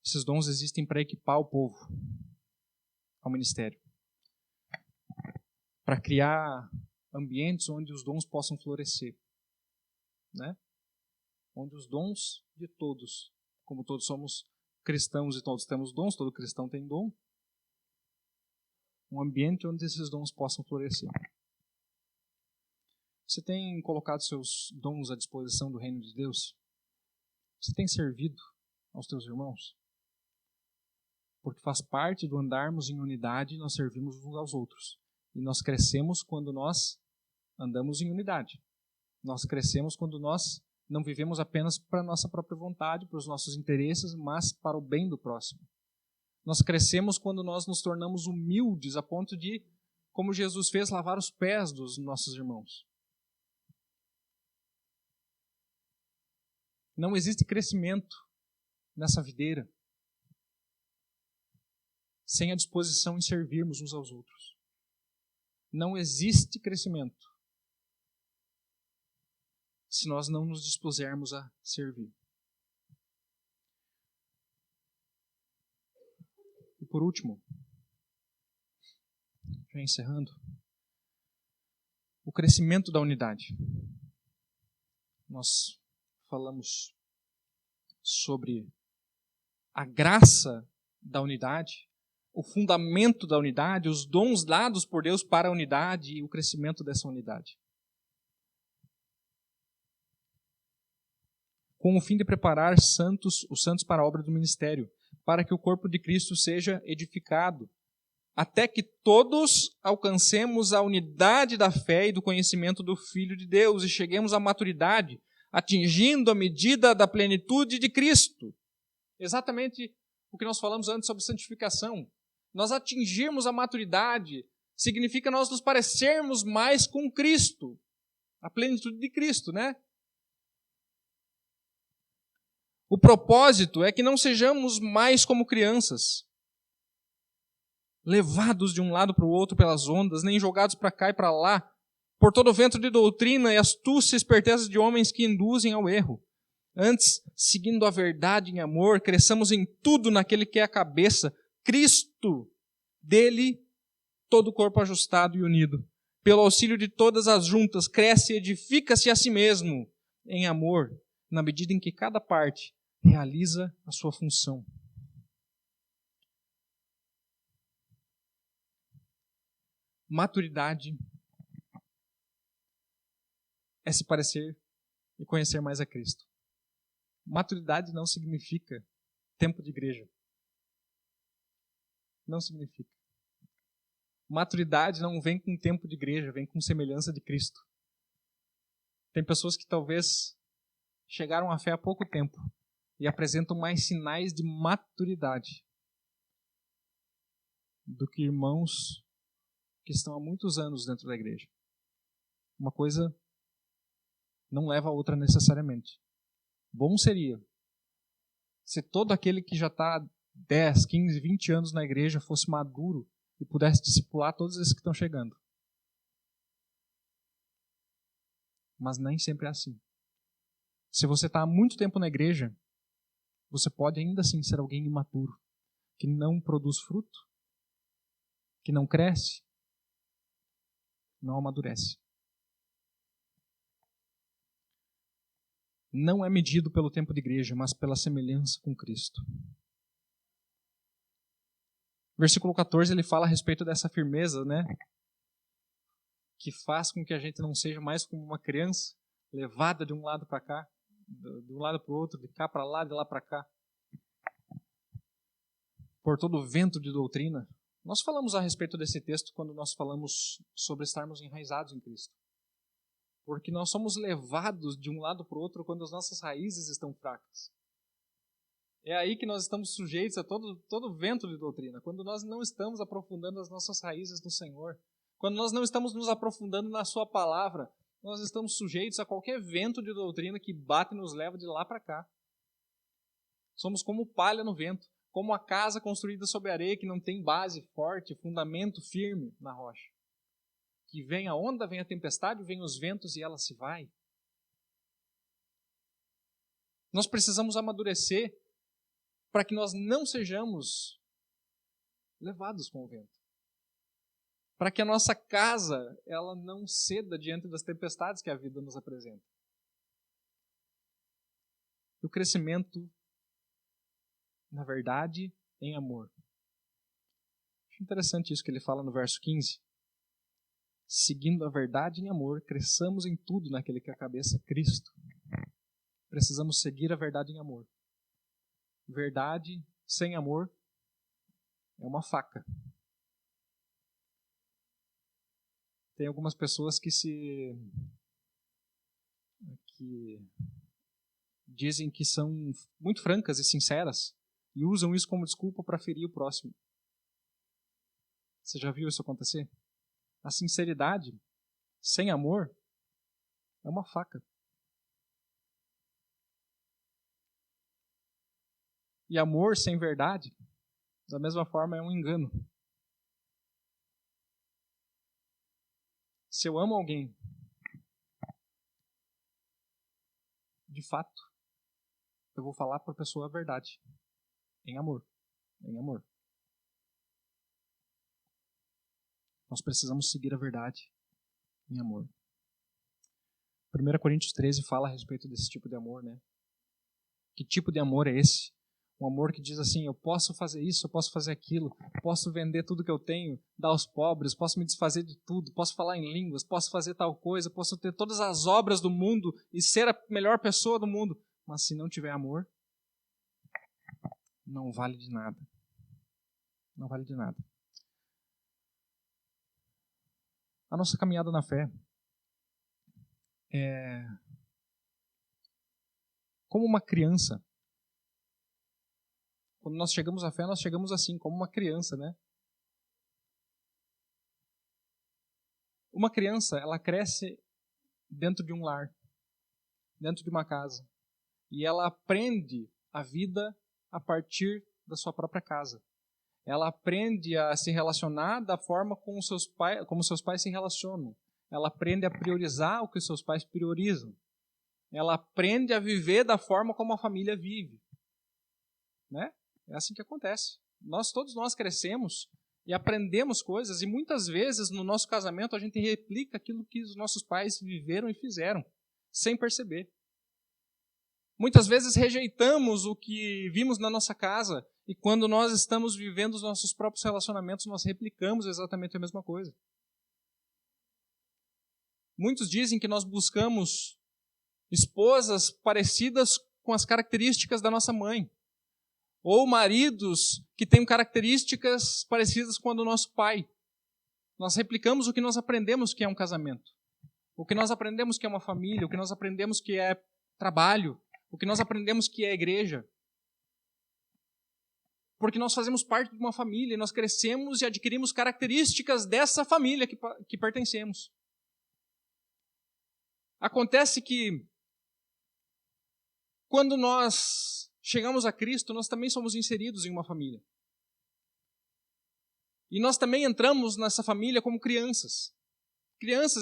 Esses dons existem para equipar o povo ao ministério, para criar ambientes onde os dons possam florescer, né? Onde os dons de todos, como todos somos cristãos e todos temos dons, todo cristão tem dom, um ambiente onde esses dons possam florescer. Você tem colocado seus dons à disposição do reino de Deus? Você tem servido aos teus irmãos? Porque faz parte do andarmos em unidade, nós servimos uns aos outros. E nós crescemos quando nós andamos em unidade. Nós crescemos quando nós não vivemos apenas para a nossa própria vontade, para os nossos interesses, mas para o bem do próximo. Nós crescemos quando nós nos tornamos humildes a ponto de, como Jesus fez, lavar os pés dos nossos irmãos. Não existe crescimento nessa videira sem a disposição em servirmos uns aos outros. Não existe crescimento se nós não nos dispusermos a servir. E por último, já encerrando, o crescimento da unidade. Nós falamos sobre a graça da unidade, o fundamento da unidade, os dons dados por Deus para a unidade e o crescimento dessa unidade. Com o fim de preparar os santos para a obra do ministério, para que o corpo de Cristo seja edificado, até que todos alcancemos a unidade da fé e do conhecimento do Filho de Deus e cheguemos à maturidade, atingindo a medida da plenitude de Cristo. Exatamente o que nós falamos antes sobre santificação. Nós atingirmos a maturidade significa nós nos parecermos mais com Cristo, a plenitude de Cristo, né? O propósito é que não sejamos mais como crianças, levados de um lado para o outro pelas ondas, nem jogados para cá e para lá, por todo vento de doutrina e astúcia e esperteza de homens que induzem ao erro. Antes, seguindo a verdade em amor, cresçamos em tudo naquele que é a cabeça, Cristo. Dele, todo o corpo ajustado e unido, pelo auxílio de todas as juntas, cresce e edifica-se a si mesmo em amor, na medida em que cada parte realiza a sua função. Maturidade é se parecer e conhecer mais a Cristo. Maturidade não significa tempo de igreja. Não significa. Maturidade não vem com tempo de igreja, vem com semelhança de Cristo. Tem pessoas que talvez chegaram à fé há pouco tempo e apresentam mais sinais de maturidade do que irmãos que estão há muitos anos dentro da igreja. Uma coisa não leva a outra necessariamente. Bom seria se todo aquele que já está 10, 15, 20 anos na igreja fosse maduro e pudesse discipular todos esses que estão chegando. Mas nem sempre é assim. Se você está há muito tempo na igreja, você pode ainda assim ser alguém imaturo, que não produz fruto, que não cresce, não amadurece. Não é medido pelo tempo de igreja, mas pela semelhança com Cristo. Versículo 14, ele fala a respeito dessa firmeza, né? Que faz com que a gente não seja mais como uma criança, levada de um lado para cá, de um lado para o outro, de cá para lá, de lá para cá, por todo o vento de doutrina. Nós falamos a respeito desse texto quando nós falamos sobre estarmos enraizados em Cristo. Porque nós somos levados de um lado para o outro quando as nossas raízes estão fracas. É aí que nós estamos sujeitos a todo vento de doutrina, quando nós não estamos aprofundando as nossas raízes no Senhor, quando nós não estamos nos aprofundando na Sua palavra, nós estamos sujeitos a qualquer vento de doutrina que bate e nos leva de lá para cá. Somos como palha no vento, como a casa construída sobre areia que não tem base forte, fundamento firme na rocha. Que vem a onda, vem a tempestade, vem os ventos e ela se vai. Nós precisamos amadurecer para que nós não sejamos levados com o vento. Para que a nossa casa ela não ceda diante das tempestades que a vida nos apresenta. O crescimento, na verdade, em amor. Acho interessante isso que ele fala no verso 15. Seguindo a verdade em amor, cresçamos em tudo naquele que é a cabeça, Cristo. Precisamos seguir a verdade em amor. Verdade sem amor é uma faca. Tem algumas pessoas que dizem que são muito francas e sinceras e usam isso como desculpa para ferir o próximo. Você já viu isso acontecer? A sinceridade sem amor é uma faca. E amor sem verdade, da mesma forma, é um engano. Se eu amo alguém, de fato, eu vou falar para a pessoa a verdade. Em amor. Em amor. Nós precisamos seguir a verdade em amor. 1 Coríntios 13 fala a respeito desse tipo de amor, né? Que tipo de amor é esse? Um amor que diz assim, eu posso fazer isso, eu posso fazer aquilo, posso vender tudo que eu tenho, dar aos pobres, posso me desfazer de tudo, posso falar em línguas, posso fazer tal coisa, posso ter todas as obras do mundo e ser a melhor pessoa do mundo. Mas se não tiver amor, não vale de nada. Não vale de nada. A nossa caminhada na fé é como uma criança. Quando nós chegamos à fé, nós chegamos assim, como uma criança, né? Uma criança, ela cresce dentro de um lar, dentro de uma casa. E ela aprende a vida a partir da sua própria casa. Ela aprende a se relacionar da forma como seus pais se relacionam. Ela aprende a priorizar o que seus pais priorizam. Ela aprende a viver da forma como a família vive. Né? É assim que acontece. Todos nós crescemos e aprendemos coisas, e muitas vezes no nosso casamento a gente replica aquilo que os nossos pais viveram e fizeram, sem perceber. Muitas vezes rejeitamos o que vimos na nossa casa, e quando nós estamos vivendo os nossos próprios relacionamentos, nós replicamos exatamente a mesma coisa. Muitos dizem que nós buscamos esposas parecidas com as características da nossa mãe, ou maridos que tenham características parecidas com a do nosso pai. Nós replicamos o que nós aprendemos que é um casamento, o que nós aprendemos que é uma família, o que nós aprendemos que é trabalho, o que nós aprendemos que é igreja. Porque nós fazemos parte de uma família, nós crescemos e adquirimos características dessa família que pertencemos. Acontece que, quando nós chegamos a Cristo, nós também somos inseridos em uma família. E nós também entramos nessa família como crianças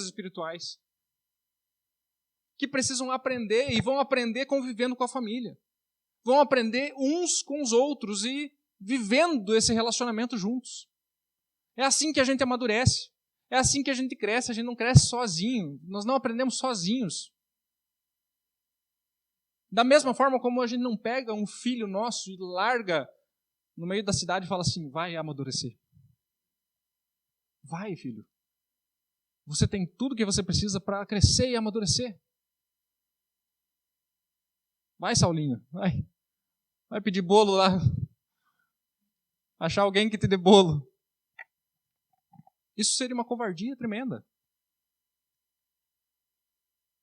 espirituais, que precisam aprender e vão aprender convivendo com a família. Vão aprender uns com os outros e vivendo esse relacionamento juntos. É assim que a gente amadurece. É assim que a gente cresce. A gente não cresce sozinho. Nós não aprendemos sozinhos. Da mesma forma como a gente não pega um filho nosso e larga no meio da cidade e fala assim, vai amadurecer. Vai, filho. Você tem tudo que você precisa para crescer e amadurecer. Vai, Saulinho, vai. Vai pedir bolo lá. Achar alguém que te dê bolo. Isso seria uma covardia tremenda.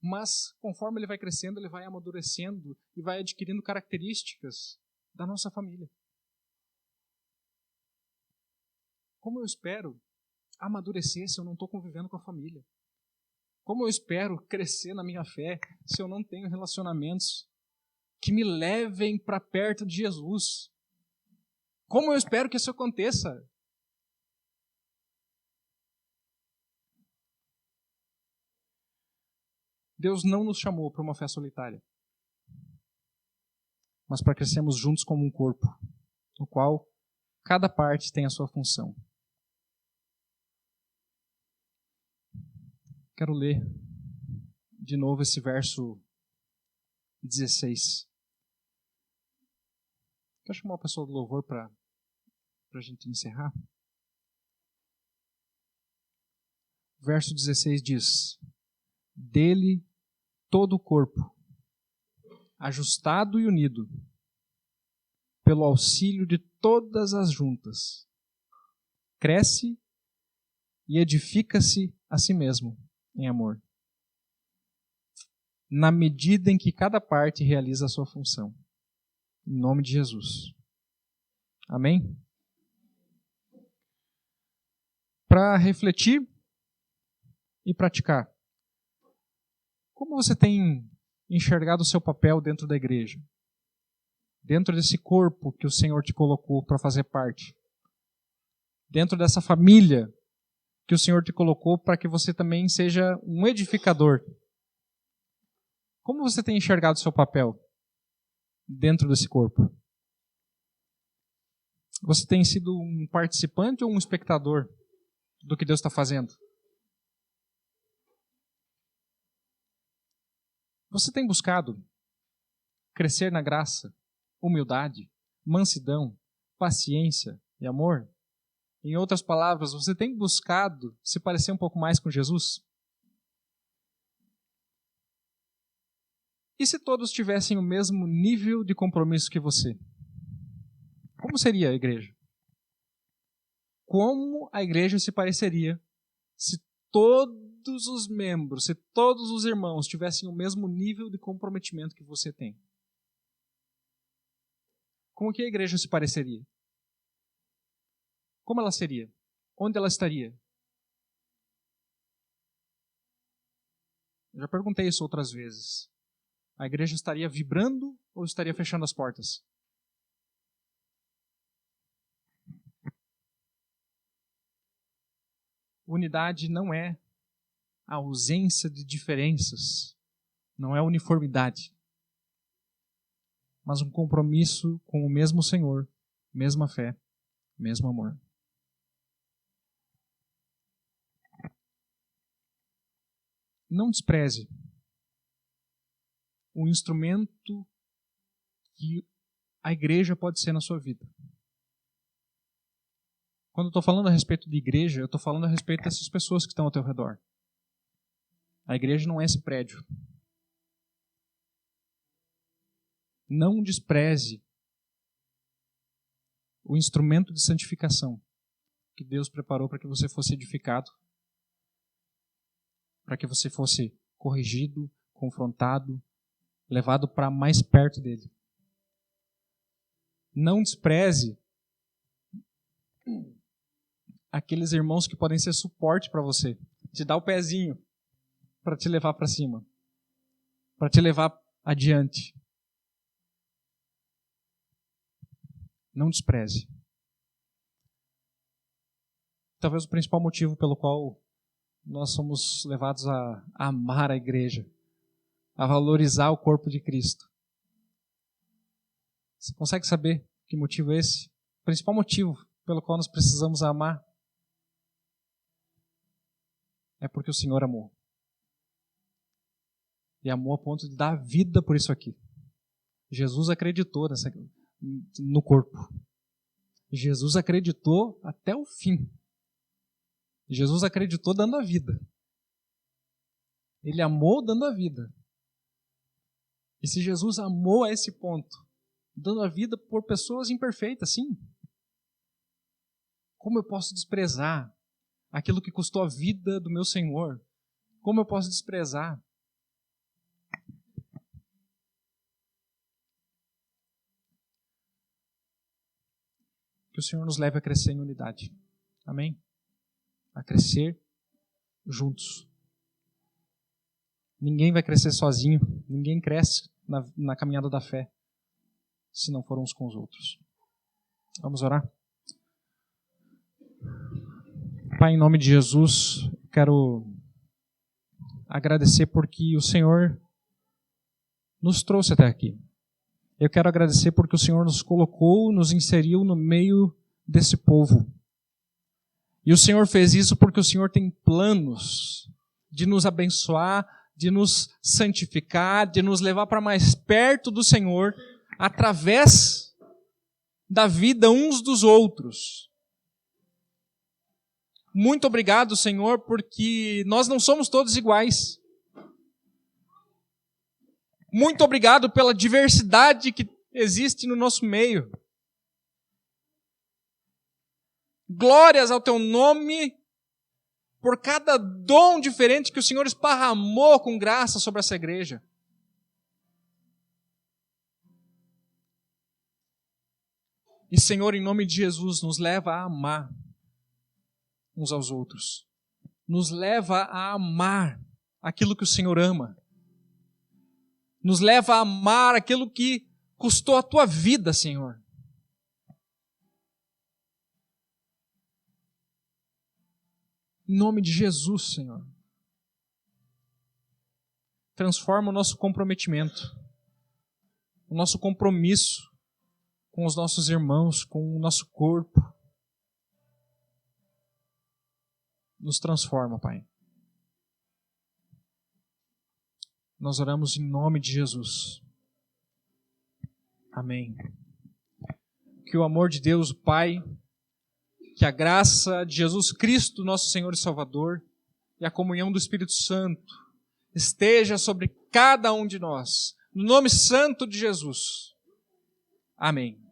Mas, conforme ele vai crescendo, ele vai amadurecendo e vai adquirindo características da nossa família. Como eu espero amadurecer se eu não estou convivendo com a família? Como eu espero crescer na minha fé se eu não tenho relacionamentos que me levem para perto de Jesus? Como eu espero que isso aconteça? Deus não nos chamou para uma fé solitária, mas para crescermos juntos como um corpo, no qual cada parte tem a sua função. Quero ler de novo esse verso 16. Quero chamar uma pessoa do louvor para a gente encerrar. Verso 16 diz: dele todo o corpo, ajustado e unido, pelo auxílio de todas as juntas, cresce e edifica-se a si mesmo em amor, na medida em que cada parte realiza a sua função. Em nome de Jesus. Amém? Para refletir e praticar. Como você tem enxergado o seu papel dentro da igreja? Dentro desse corpo que o Senhor te colocou para fazer parte? Dentro dessa família que o Senhor te colocou para que você também seja um edificador? Como você tem enxergado o seu papel dentro desse corpo? Você tem sido um participante ou um espectador do que Deus está fazendo? Você tem buscado crescer na graça, humildade, mansidão, paciência e amor? Em outras palavras, você tem buscado se parecer um pouco mais com Jesus? E se todos tivessem o mesmo nível de compromisso que você? Como seria a igreja? Como a igreja se pareceria se todos os membros, se todos os irmãos tivessem o mesmo nível de comprometimento que você tem? Como que a igreja se pareceria? Como ela seria? Onde ela estaria? Eu já perguntei isso outras vezes. A igreja estaria vibrando ou estaria fechando as portas? Unidade não é a ausência de diferenças, não é uniformidade, mas um compromisso com o mesmo Senhor, mesma fé, mesmo amor. Não despreze o instrumento que a igreja pode ser na sua vida. Quando eu estou falando a respeito de igreja, eu estou falando a respeito dessas pessoas que estão ao teu redor. A igreja não é esse prédio. Não despreze o instrumento de santificação que Deus preparou para que você fosse edificado, para que você fosse corrigido, confrontado, levado para mais perto dele. Não despreze aqueles irmãos que podem ser suporte para você, te dar o pezinho para te levar para cima, para te levar adiante. Não despreze. Talvez o principal motivo pelo qual nós somos levados a amar a igreja, a valorizar o corpo de Cristo. Você consegue saber que motivo é esse? O principal motivo pelo qual nós precisamos amar é porque o Senhor amou. E amou a ponto de dar vida por isso aqui. Jesus acreditou no corpo. Jesus acreditou até o fim. Jesus acreditou dando a vida. Ele amou dando a vida. E se Jesus amou a esse ponto, dando a vida por pessoas imperfeitas, sim, como eu posso desprezar aquilo que custou a vida do meu Senhor? Como eu posso desprezar? Que o Senhor nos leve a crescer em unidade. Amém? A crescer juntos. Ninguém vai crescer sozinho. Ninguém cresce na caminhada da fé se não for uns com os outros. Vamos orar? Pai, em nome de Jesus, quero agradecer porque o Senhor nos trouxe até aqui. Eu quero agradecer porque o Senhor nos colocou, nos inseriu no meio desse povo. E o Senhor fez isso porque o Senhor tem planos de nos abençoar, de nos santificar, de nos levar para mais perto do Senhor, através da vida uns dos outros. Muito obrigado, Senhor, porque nós não somos todos iguais. Muito obrigado pela diversidade que existe no nosso meio. Glórias ao teu nome por cada dom diferente que o Senhor esparramou com graça sobre essa igreja. E, Senhor, em nome de Jesus, nos leva a amar uns aos outros. Nos leva a amar aquilo que o Senhor ama. Nos leva a amar aquilo que custou a tua vida, Senhor. Em nome de Jesus, Senhor. Transforma o nosso comprometimento, o nosso compromisso com os nossos irmãos, com o nosso corpo. Nos transforma, Pai. Nós oramos em nome de Jesus. Amém. Que o amor de Deus, o Pai, que a graça de Jesus Cristo, nosso Senhor e Salvador, e a comunhão do Espírito Santo esteja sobre cada um de nós. No nome santo de Jesus. Amém.